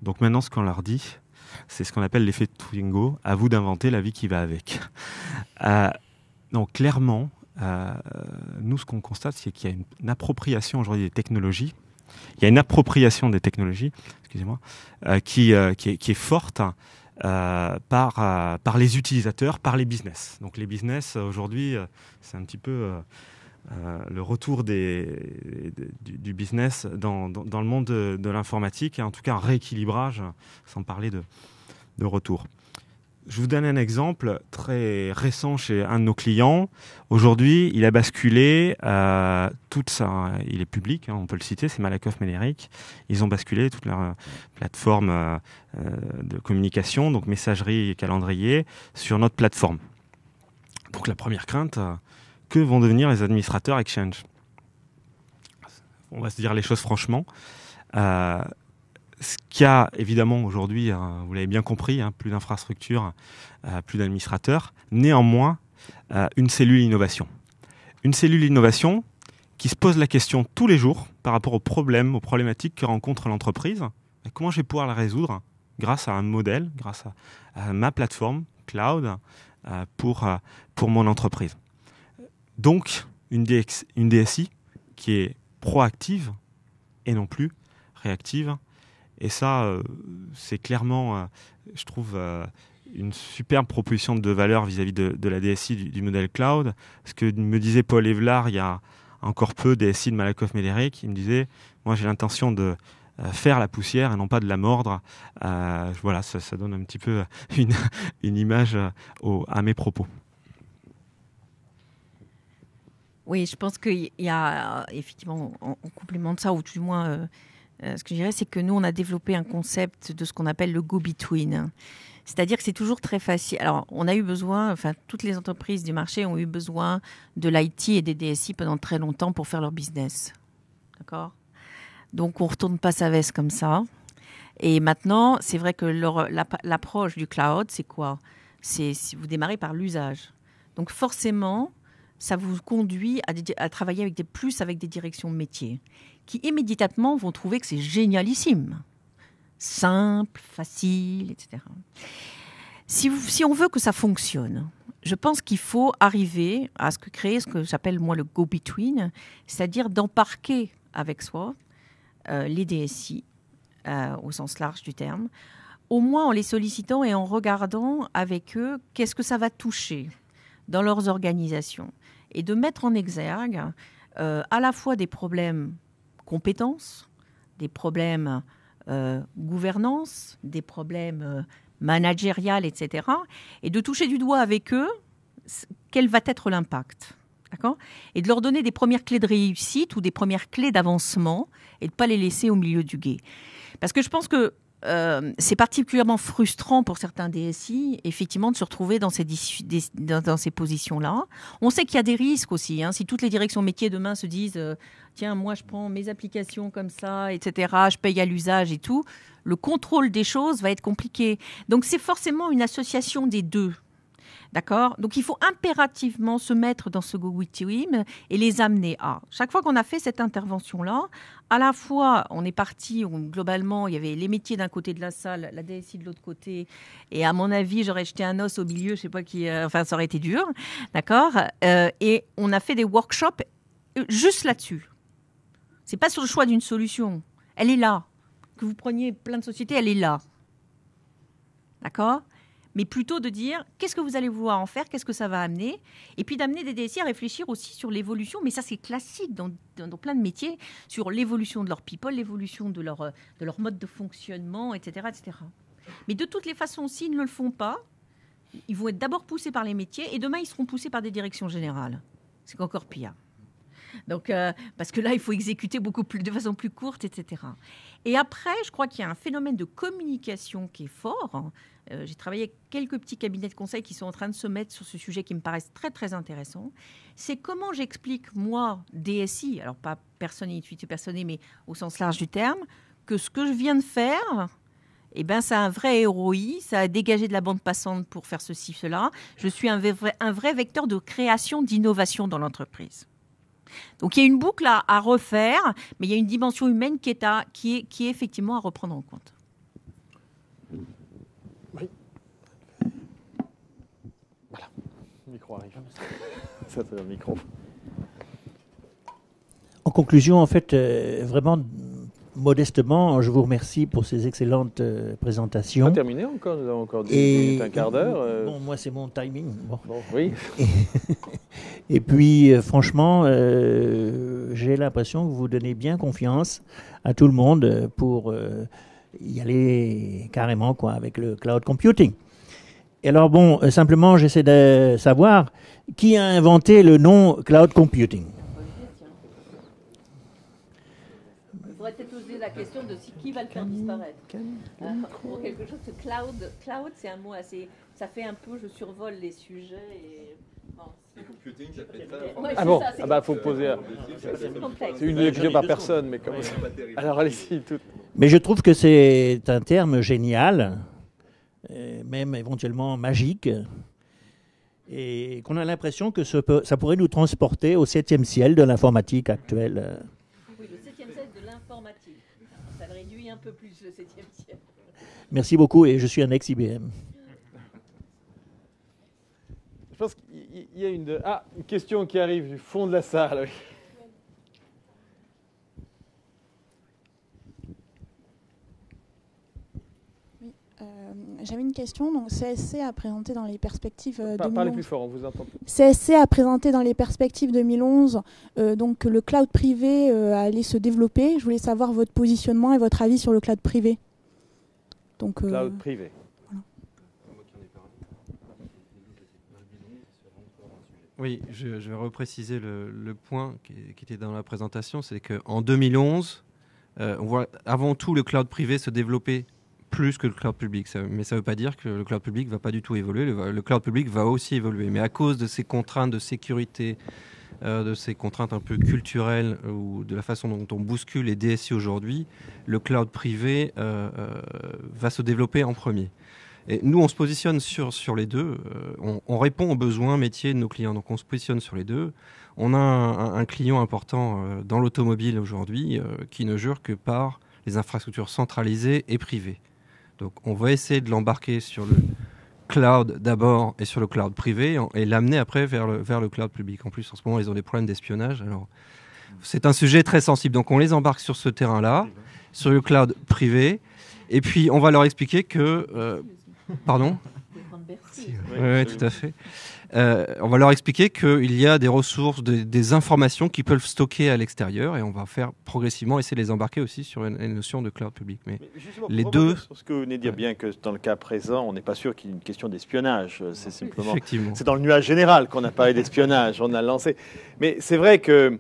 Donc maintenant, ce qu'on leur dit, c'est ce qu'on appelle l'effet Twingo. À vous d'inventer la vie qui va avec. Donc clairement, nous, ce qu'on constate, c'est qu'il y a une appropriation aujourd'hui des technologies. Il y a une appropriation des technologies, excusez-moi, qui est forte. Par les utilisateurs, par les business. Donc les business, aujourd'hui, c'est un petit peu le retour du business dans le monde de l'informatique, et en tout cas un rééquilibrage, sans parler de retour. Je vous donne un exemple très récent chez un de nos clients. Aujourd'hui, il a basculé il est public, on peut le citer, c'est Malakoff Médéric. Ils ont basculé toute leur plateforme de communication, donc messagerie et calendrier, sur notre plateforme. Donc la première crainte, que vont devenir les administrateurs Exchange? On va se dire les choses franchement. Ce qu'il y a évidemment aujourd'hui, vous l'avez bien compris, plus d'infrastructures, plus d'administrateurs. Néanmoins, une cellule innovation. Une cellule innovation qui se pose la question tous les jours par rapport aux problèmes, aux problématiques que rencontre l'entreprise. Comment je vais pouvoir la résoudre grâce à un modèle, grâce à ma plateforme cloud pour mon entreprise. Donc, une DSI qui est proactive et non plus réactive. Et ça, c'est clairement, je trouve, une superbe proposition de valeur vis-à-vis de la DSI du modèle cloud. Ce que me disait Paul Evelard il y a encore peu, DSI de Malakoff Médéric, il me disait, moi j'ai l'intention de faire la poussière et non pas de la mordre. Voilà, ça donne un petit peu une image à mes propos. Oui, je pense qu'il y a effectivement, en complément de ça, ou du moins... ce que je dirais, c'est que nous, on a développé un concept de ce qu'on appelle le go-between. C'est-à-dire que c'est toujours très facile. Alors, on a eu besoin, enfin, toutes les entreprises du marché ont eu besoin de l'IT et des DSI pendant très longtemps pour faire leur business. D'accord ? Donc, on ne retourne pas sa veste comme ça. Et maintenant, c'est vrai que l'approche du cloud, c'est quoi ? C'est si vous démarrez par l'usage. Donc, forcément, ça vous conduit à travailler avec des directions de métier qui immédiatement vont trouver que c'est génialissime. Simple, facile, etc. Si on veut que ça fonctionne, je pense qu'il faut arriver à créer ce que j'appelle moi le go-between, c'est-à-dire d'embarquer avec soi les DSI, au sens large du terme, au moins en les sollicitant et en regardant avec eux qu'est-ce que ça va toucher dans leurs organisations, et de mettre en exergue à la fois des problèmes compétences, des problèmes gouvernance, des problèmes managériales, etc., et de toucher du doigt avec eux quel va être l'impact. D'accord ? Et de leur donner des premières clés de réussite ou des premières clés d'avancement, et de ne pas les laisser au milieu du gué. Parce que je pense que c'est particulièrement frustrant pour certains DSI, effectivement, de se retrouver dans ces positions-là. On sait qu'il y a des risques aussi. Hein. Si toutes les directions métiers demain se disent tiens, moi, je prends mes applications comme ça, etc., je paye à l'usage et tout, le contrôle des choses va être compliqué. Donc, c'est forcément une association des deux. D'accord ? Donc, il faut impérativement se mettre dans ce go-with-team et les amener à. Chaque fois qu'on a fait cette intervention-là, à la fois, on est parti, globalement, il y avait les métiers d'un côté de la salle, la DSI de l'autre côté, et à mon avis, j'aurais jeté un os au milieu, je ne sais pas qui, enfin, ça aurait été dur, d'accord ? Et on a fait des workshops juste là-dessus. Ce n'est pas sur le choix d'une solution. Elle est là. Que vous preniez plein de sociétés, elle est là. D'accord ? Mais plutôt de dire qu'est-ce que vous allez vouloir en faire, qu'est-ce que ça va amener, et puis d'amener des DSI à réfléchir aussi sur l'évolution, mais ça c'est classique dans plein de métiers, sur l'évolution de leur people, l'évolution de leur mode de fonctionnement, etc., etc. Mais de toutes les façons, s'ils ne le font pas, ils vont être d'abord poussés par les métiers, et demain ils seront poussés par des directions générales. C'est encore pire. Donc, parce que là, il faut exécuter de façon plus courte, etc. Et après, je crois qu'il y a un phénomène de communication qui est fort. J'ai travaillé avec quelques petits cabinets de conseil qui sont en train de se mettre sur ce sujet qui me paraissent très, très intéressants. C'est comment j'explique, moi, DSI, alors pas personne utilité personnée, mais au sens large du terme, que ce que je viens de faire, eh ben, c'est un vrai ROI, ça a dégagé de la bande passante pour faire ceci, cela. Je suis un vrai vecteur de création, d'innovation dans l'entreprise. Donc il y a une boucle à refaire, mais il y a une dimension humaine qui est effectivement à reprendre en compte. Oui. Voilà, le micro arrive. Ça c'est le micro. En conclusion, en fait, vraiment modestement, je vous remercie pour ces excellentes présentations. Pas terminé encore, nous avons encore 10 minutes, un quart d'heure. Bon, moi c'est mon timing. Bon, oui. Et puis, franchement, j'ai l'impression que vous donnez bien confiance à tout le monde pour y aller carrément, quoi, avec le cloud computing. Et alors, bon, simplement, j'essaie de savoir qui a inventé le nom cloud computing. Il faudrait peut-être poser la question de qui va le faire disparaître. Pour quelque chose de cloud, c'est un mot assez... Ça fait un peu, je survole les sujets et... Bon. Computing, ça fait ça. Ouais, ah bon, ça, bah faut poser. C'est une lecture par personne, mais comment ça... Alors allez-y. Mais je trouve que c'est un terme génial, même éventuellement magique, et qu'on a l'impression que ça pourrait nous transporter au 7e ciel de l'informatique actuelle. Oui, le 7e ciel de l'informatique. Ça le réduit un peu plus, le 7e ciel. Merci beaucoup, et je suis un ex-IBM. Je pense qu'il y a une question qui arrive du fond de la salle. Oui. J'avais une question. Donc, CSC a présenté dans les perspectives 2011. Parlez plus fort, on vous entend plus. CSC a présenté dans les perspectives 2011 donc que le cloud privé allait se développer. Je voulais savoir votre positionnement et votre avis sur le cloud privé. Donc, cloud privé. Voilà. Oui, je vais repréciser le point qui était dans la présentation, c'est qu'en 2011, on voit avant tout le cloud privé se développer plus que le cloud public. Mais ça ne veut pas dire que le cloud public ne va pas du tout évoluer. Le cloud public va aussi évoluer. Mais à cause de ces contraintes de sécurité, de ces contraintes un peu culturelles ou de la façon dont on bouscule les DSI aujourd'hui, le cloud privé va se développer en premier. Et nous, on se positionne sur les deux. On répond aux besoins métiers de nos clients. Donc, on se positionne sur les deux. On a un client important dans l'automobile aujourd'hui qui ne jure que par les infrastructures centralisées et privées. Donc, on va essayer de l'embarquer sur le cloud d'abord et sur le cloud privé et l'amener après vers le cloud public. En plus, en ce moment, ils ont des problèmes d'espionnage. Alors, c'est un sujet très sensible. Donc, on les embarque sur ce terrain-là, sur le cloud privé. Et puis, on va leur expliquer que... pardon ? Oui, tout à fait. On va leur expliquer qu'il y a des ressources, des informations qui peuvent stocker à l'extérieur, et on va faire progressivement essayer de les embarquer aussi sur une notion de cloud public. Mais les deux... Sur ce que vous venez de dire, bien que dans le cas présent, on n'est pas sûr qu'il y ait une question d'espionnage. C'est simplement... Effectivement. C'est dans le nuage général qu'on a parlé d'espionnage. On a lancé... Mais c'est vrai que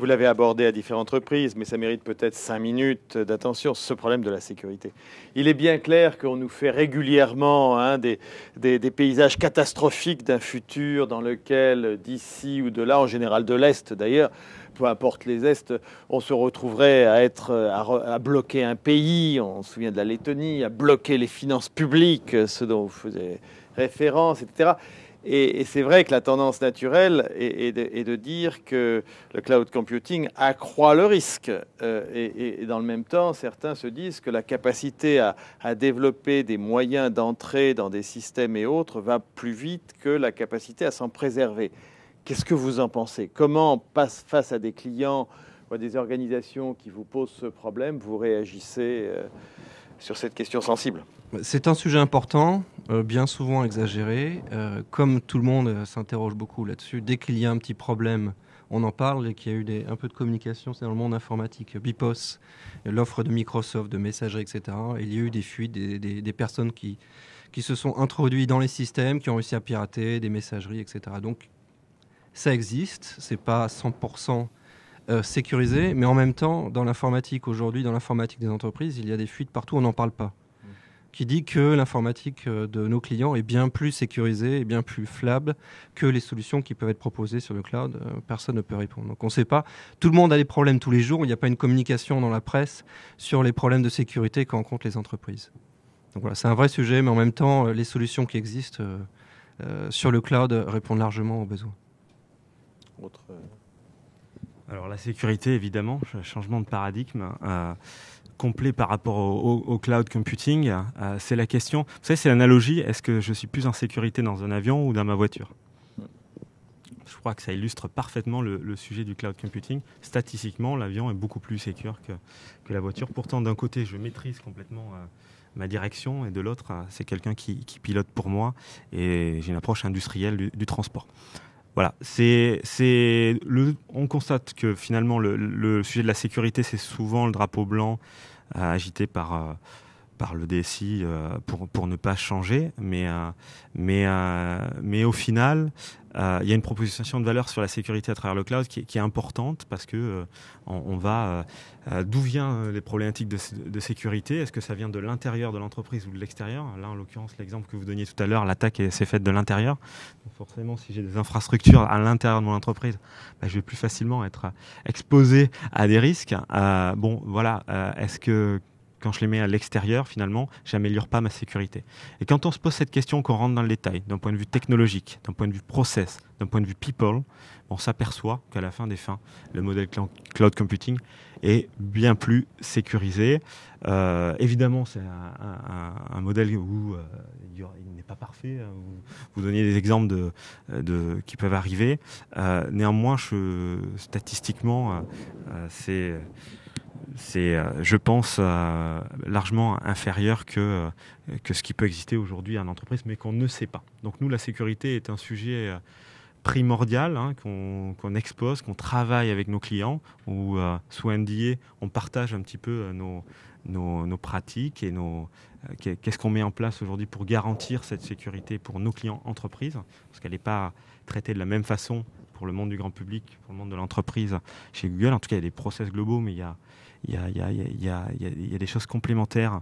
vous l'avez abordé à différentes reprises, mais ça mérite peut-être 5 minutes d'attention, ce problème de la sécurité. Il est bien clair qu'on nous fait régulièrement des paysages catastrophiques d'un futur dans lequel, d'ici ou de là, en général de l'Est d'ailleurs, peu importe les Est, on se retrouverait à bloquer un pays, on se souvient de la Lettonie, à bloquer les finances publiques, ce dont vous faisiez référence, etc. Et c'est vrai que la tendance naturelle est de dire que le cloud computing accroît le risque. Et dans le même temps, certains se disent que la capacité à développer des moyens d'entrée dans des systèmes et autres va plus vite que la capacité à s'en préserver. Qu'est-ce que vous en pensez? Comment, face à des clients ou à des organisations qui vous posent ce problème, vous réagissez sur cette question sensible? C'est un sujet important, bien souvent exagéré. Comme tout le monde s'interroge beaucoup là-dessus, dès qu'il y a un petit problème, on en parle, et qu'il y a eu un peu de communication, c'est dans le monde informatique. Bipos, l'offre de Microsoft, de messagerie, etc. Il y a eu des fuites, des personnes qui se sont introduites dans les systèmes, qui ont réussi à pirater des messageries, etc. Donc ça existe, c'est pas 100% sécurisé, mais en même temps, dans l'informatique aujourd'hui, dans l'informatique des entreprises, il y a des fuites partout, on n'en parle pas. Qui dit que l'informatique de nos clients est bien plus sécurisée et bien plus fiable que les solutions qui peuvent être proposées sur le cloud. Personne ne peut répondre. Donc on ne sait pas. Tout le monde a des problèmes tous les jours. Il n'y a pas une communication dans la presse sur les problèmes de sécurité que rencontrent les entreprises. Donc voilà, c'est un vrai sujet, mais en même temps, les solutions qui existent sur le cloud répondent largement aux besoins. Alors la sécurité, évidemment, changement de paradigme. Complet par rapport au cloud computing, c'est la question. Vous savez, c'est l'analogie, est-ce que je suis plus en sécurité dans un avion ou dans ma voiture? Je crois que ça illustre parfaitement le sujet du cloud computing. Statistiquement, l'avion est beaucoup plus sécure que la voiture. Pourtant, d'un côté, je maîtrise complètement ma direction, et de l'autre, c'est quelqu'un qui pilote pour moi, et j'ai une approche industrielle du transport. Voilà, on constate que finalement le sujet de la sécurité, c'est souvent le drapeau blanc agité par le DSI pour ne pas changer, mais au final, il y a une proposition de valeur sur la sécurité à travers le cloud qui est importante, parce que on va d'où viennent les problématiques de sécurité. Est-ce que ça vient de l'intérieur de l'entreprise ou de l'extérieur? Là, en l'occurrence, l'exemple que vous donniez tout à l'heure, l'attaque s'est faite de l'intérieur. Donc forcément, si j'ai des infrastructures à l'intérieur de mon entreprise, je vais plus facilement être exposé à des risques. Est-ce que quand je les mets à l'extérieur, finalement, j'améliore pas ma sécurité? Et quand on se pose cette question, qu'on rentre dans le détail, d'un point de vue technologique, d'un point de vue process, d'un point de vue people, on s'aperçoit qu'à la fin des fins, le modèle cloud computing est bien plus sécurisé. Évidemment, c'est un modèle où il n'est pas parfait. Vous donniez des exemples qui peuvent arriver. Néanmoins, statistiquement, c'est, je pense, largement inférieur que ce qui peut exister aujourd'hui en entreprise, mais qu'on ne sait pas. Donc nous, la sécurité est un sujet primordial, qu'on expose, qu'on travaille avec nos clients, où sous NDA, on partage un petit peu nos pratiques et qu'est-ce qu'on met en place aujourd'hui pour garantir cette sécurité pour nos clients entreprises, parce qu'elle n'est pas traitée de la même façon pour le monde du grand public, pour le monde de l'entreprise chez Google. En tout cas, il y a des process globaux, mais il y a des choses complémentaires,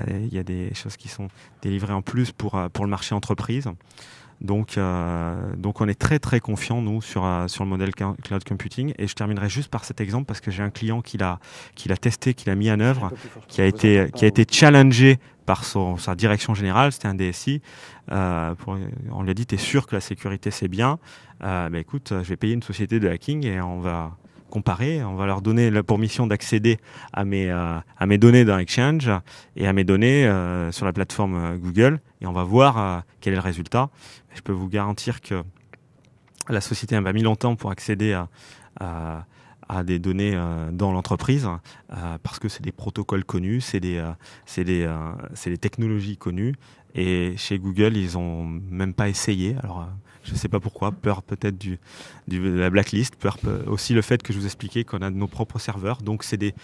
il y a des choses qui sont délivrées en plus pour le marché entreprise. Donc on est très très confiant, nous, sur le modèle cloud computing. Et je terminerai juste par cet exemple, parce que j'ai un client qui l'a testé, qui l'a mis en œuvre, qui a été challengé par sa direction générale. C'était un DSI. On lui a dit: t'es sûr que la sécurité c'est bien? Écoute, je vais payer une société de hacking et on va comparer, on va leur donner pour mission d'accéder à mes données dans Exchange et à mes données sur la plateforme Google, et on va voir quel est le résultat. Je peux vous garantir que la société a mis longtemps pour accéder à à des données dans l'entreprise parce que c'est des protocoles connus, c'est des technologies connues. Et chez Google, ils ont même pas essayé. Alors, je ne sais pas pourquoi. Peur peut-être de la blacklist, peur aussi le fait que je vous expliquais qu'on a nos propres serveurs. Donc, c'est des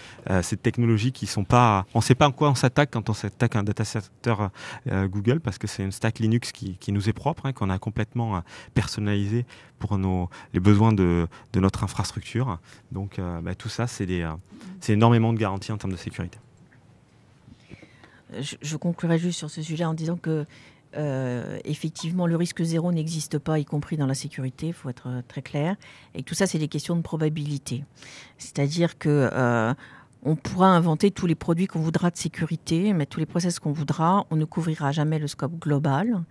technologies qui sont pas. On ne sait pas en quoi on s'attaque quand on s'attaque à un data center Google, parce que c'est une stack Linux qui nous est propre, qu'on a complètement personnalisé pour les besoins de notre infrastructure. Donc, tout ça, c'est énormément de garanties en termes de sécurité. Je conclurai juste sur ce sujet en disant que effectivement le risque zéro n'existe pas, y compris dans la sécurité, il faut être très clair, et que tout ça c'est des questions de probabilité. C'est-à-dire que on pourra inventer tous les produits qu'on voudra de sécurité, mais tous les process qu'on voudra, on ne couvrira jamais le scope global,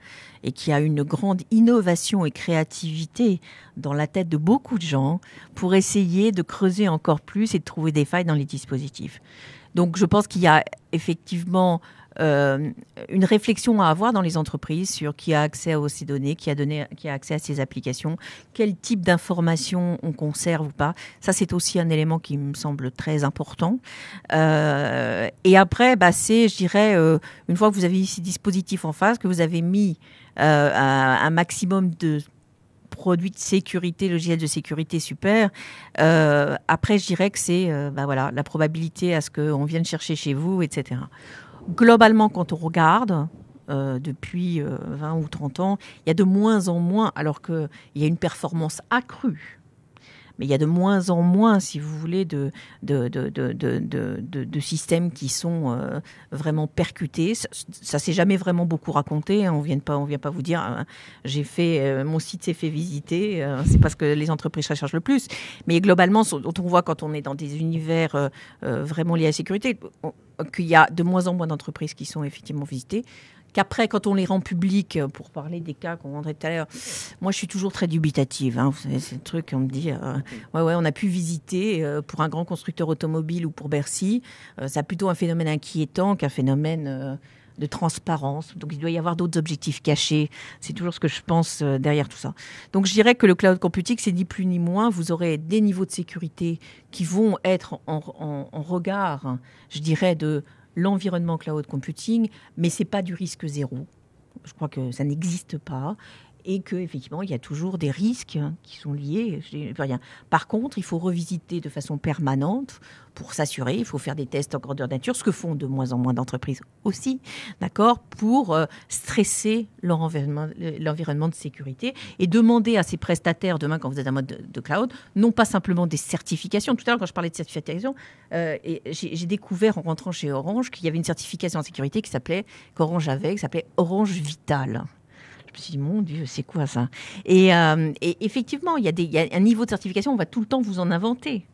et qu'il y a une grande innovation et créativité dans la tête de beaucoup de gens pour essayer de creuser encore plus et de trouver des failles dans les dispositifs. Donc je pense qu'il y a effectivement une réflexion à avoir dans les entreprises sur qui a accès à ces données, qui a accès à ces applications, quel type d'informations on conserve ou pas. Ça, c'est aussi un élément qui me semble très important. Et après, c'est, je dirais, une fois que vous avez ces dispositifs en face, que vous avez mis un maximum de produits de sécurité, logiciels de sécurité super. Après, je dirais que c'est la probabilité à ce qu'on vienne chercher chez vous, etc. Globalement, quand on regarde, depuis 20 ou 30 ans, il y a de moins en moins, alors qu'il y a une performance accrue, mais il y a de moins en moins, si vous voulez, de systèmes qui sont vraiment percutés. Ça s'est jamais vraiment beaucoup raconté. On vient pas vous dire j'ai fait mon site s'est fait visiter. C'est parce que les entreprises recherchent le plus. Mais globalement, on voit quand on est dans des univers vraiment liés à la sécurité, qu'il y a de moins en moins d'entreprises qui sont effectivement visitées. Qu'après, quand on les rend publics, pour parler des cas qu'on rendrait tout à l'heure, moi, je suis toujours très dubitative. Vous savez, c'est le truc, on me dit, on a pu visiter pour un grand constructeur automobile ou pour Bercy. Ça a plutôt un phénomène inquiétant qu'un phénomène de transparence. Donc, il doit y avoir d'autres objectifs cachés. C'est toujours ce que je pense derrière tout ça. Donc, je dirais que le cloud computing, c'est ni plus ni moins. Vous aurez des niveaux de sécurité qui vont être en regard, je dirais, de l'environnement cloud computing, mais c'est pas du risque zéro. Je crois que ça n'existe pas et que effectivement il y a toujours des risques qui sont liés. Par contre, il faut revisiter de façon permanente pour s'assurer. Il faut faire des tests en grandeur nature, ce que font de moins en moins d'entreprises aussi, d'accord, pour stresser leur l'environnement de sécurité et demander à ces prestataires demain, quand vous êtes en mode de cloud, non pas simplement des certifications. Tout à l'heure, quand je parlais de certification, j'ai découvert en rentrant chez Orange qu'il y avait une certification en sécurité qui s'appelait Orange Vital. Je me suis dit, mon Dieu, c'est quoi ça ? Et effectivement, il y a un niveau de certification, on va tout le temps vous en inventer.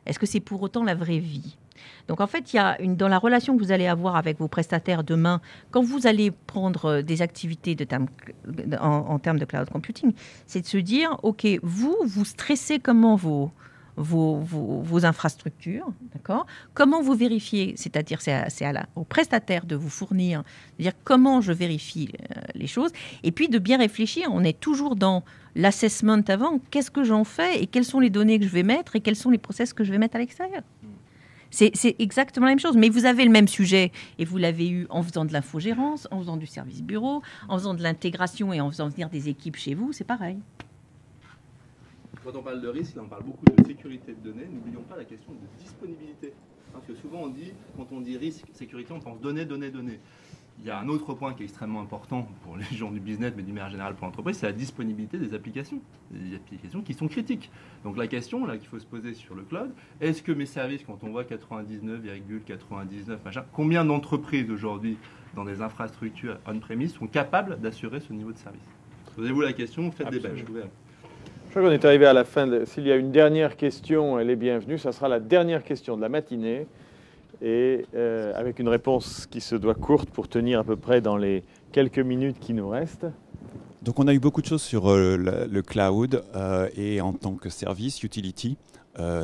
Est-ce que c'est pour autant la vraie vie ? Donc en fait, il y a dans la relation que vous allez avoir avec vos prestataires demain, quand vous allez prendre des activités en termes de cloud computing, c'est de se dire, OK, vous stressez comment vos infrastructures, d'accord ? Comment vous vérifiez, c'est-à-dire au prestataire de vous fournir, de dire comment je vérifie les choses, et puis de bien réfléchir. On est toujours dans l'assessment avant, qu'est-ce que j'en fais et quelles sont les données que je vais mettre et quels sont les process que je vais mettre à l'extérieur. C'est exactement la même chose, mais vous avez le même sujet et vous l'avez eu en faisant de l'infogérance, en faisant du service bureau, en faisant de l'intégration et en faisant venir des équipes chez vous, c'est pareil. Quand on parle de risque, là on parle beaucoup de sécurité de données, n'oublions pas la question de disponibilité. Parce que souvent quand on dit risque, sécurité, on pense données. Il y a un autre point qui est extrêmement important pour les gens du business, mais d'une manière générale pour l'entreprise, c'est la disponibilité des applications. Des applications qui sont critiques. Donc la question là qu'il faut se poser sur le cloud, est-ce que mes services, quand on voit 99,99, combien d'entreprises aujourd'hui dans des infrastructures on-premise sont capables d'assurer ce niveau de service ? Posez-vous la question, faites des benches. Je crois qu'on est arrivé à la fin. S'il y a une dernière question, elle est bienvenue. Ça sera la dernière question de la matinée. Et avec une réponse qui se doit courte pour tenir à peu près dans les quelques minutes qui nous restent. Donc on a eu beaucoup de choses sur le cloud et en tant que service, utility,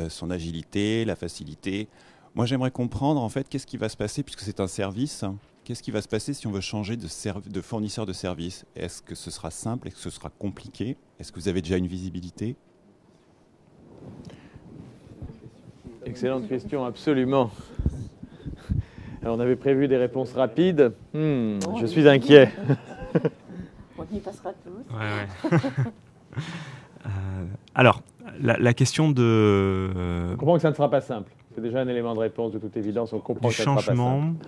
son agilité, la facilité. Moi j'aimerais comprendre en fait qu'est-ce qui va se passer puisque c'est un service. Qu'est-ce qui va se passer si on veut changer de fournisseur de service ? Est-ce que ce sera simple ? Est-ce que ce sera compliqué ? Est-ce que vous avez déjà une visibilité ? Excellente question, absolument. Alors, on avait prévu des réponses rapides. Je suis inquiet. On y passera tous. Ouais. Alors, la question de... On comprend que ça ne sera pas simple. C'est déjà un élément de réponse, de toute évidence. On comprend du que ça ne sera pas changement simple.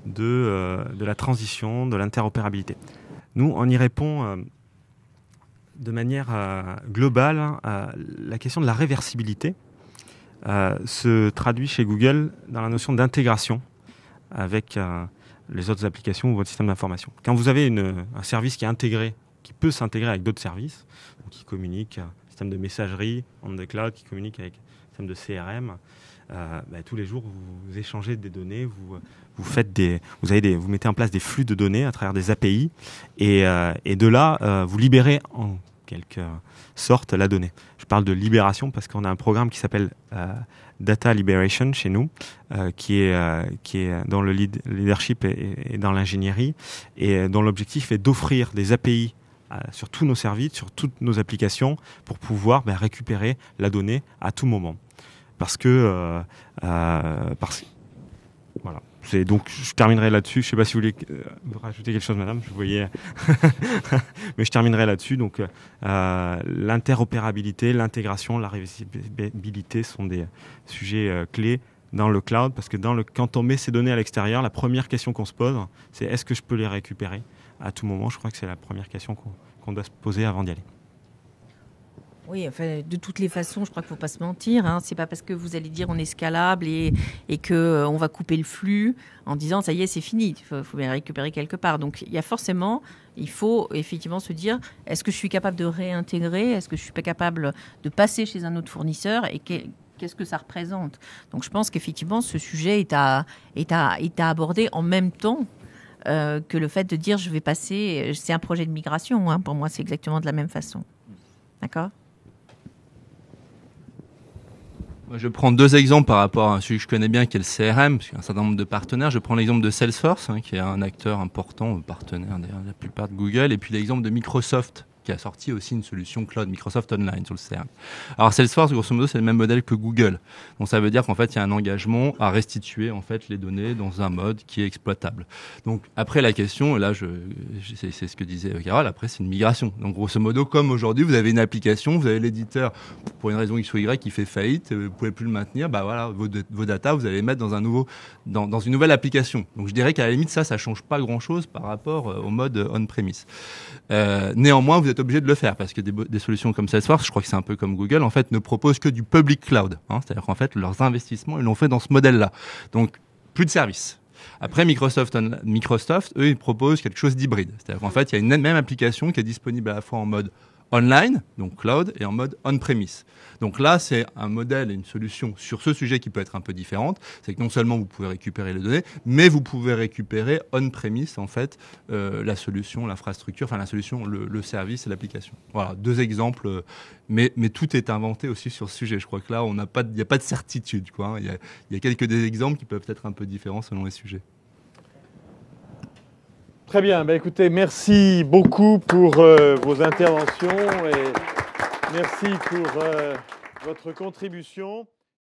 de la transition, de l'interopérabilité. Nous, on y répond de manière globale. La question de la réversibilité se traduit chez Google dans la notion d'intégration avec les autres applications ou votre système d'information. Quand vous avez un service qui est intégré, qui peut s'intégrer avec d'autres services, donc qui communique, un système de messagerie on the cloud, qui communique avec un système de CRM, tous les jours vous échangez des données, vous mettez en place des flux de données à travers des API, et de là vous libérez en quelque sorte la donnée. Je parle de libération parce qu'on a un programme qui s'appelle Data Liberation chez nous, qui est dans le leadership et dans l'ingénierie, et dont l'objectif est d'offrir des API sur tous nos services, sur toutes nos applications, pour pouvoir récupérer la donnée à tout moment. Voilà. Donc je terminerai là-dessus. Je ne sais pas si vous voulez rajouter quelque chose, madame. Je voyais, mais je terminerai là-dessus. Donc l'interopérabilité, l'intégration, la réversibilité sont des sujets clés dans le cloud, parce que quand on met ces données à l'extérieur, la première question qu'on se pose, c'est est-ce que je peux les récupérer à tout moment. Je crois que c'est la première question qu'on doit se poser avant d'y aller. Oui, enfin, de toutes les façons, je crois qu'il ne faut pas se mentir. Hein. C'est pas parce que vous allez dire on est scalable et que on va couper le flux en disant ça y est, c'est fini. Il faut bien récupérer quelque part. Donc il faut effectivement se dire est-ce que je suis capable de réintégrer, est-ce que je suis pas capable de passer chez un autre fournisseur, et qu'est-ce que ça représente. Donc je pense qu'effectivement ce sujet est à aborder en même temps que le fait de dire je vais passer, c'est un projet de migration. Hein. Pour moi, c'est exactement de la même façon. D'accord ? Je prends deux exemples par rapport à celui que je connais bien, qui est le CRM, parce qu'il y a un certain nombre de partenaires. Je prends l'exemple de Salesforce, qui est un acteur important, partenaire d'ailleurs de la plupart de Google, et puis l'exemple de Microsoft, qui a sorti aussi une solution cloud, Microsoft Online, sur le CRM. Alors Salesforce, grosso modo, c'est le même modèle que Google. Donc ça veut dire qu'en fait, il y a un engagement à restituer en fait les données dans un mode qui est exploitable. Donc après la question, là, c'est ce que disait Carole, après c'est une migration. Donc grosso modo, comme aujourd'hui, vous avez une application, vous avez l'éditeur, pour une raison X ou Y, qui fait faillite, vous pouvez plus le maintenir, voilà, vos data, vous allez les mettre dans une nouvelle application. Donc je dirais qu'à la limite, ça change pas grand-chose par rapport au mode on-premise. Néanmoins, vous êtes obligé de le faire parce que des solutions comme Salesforce, je crois que c'est un peu comme Google, en fait, ne proposent que du public cloud. C'est-à-dire qu'en fait, leurs investissements, ils l'ont fait dans ce modèle-là. Donc, plus de services. Après, Microsoft, eux, ils proposent quelque chose d'hybride. C'est-à-dire qu'en fait, il y a une même application qui est disponible à la fois en mode online, donc cloud, et en mode on-premise. Donc là, c'est un modèle et une solution sur ce sujet qui peut être un peu différente. C'est que non seulement vous pouvez récupérer les données, mais vous pouvez récupérer on-premise, en fait, la solution, l'infrastructure, enfin la solution, le service et l'application. Voilà, deux exemples, mais tout est inventé aussi sur ce sujet. Je crois que là, il n'y a pas de certitude, quoi. Il y a quelques des exemples qui peuvent être un peu différents selon les sujets. Très bien, écoutez, merci beaucoup pour vos interventions et merci pour votre contribution.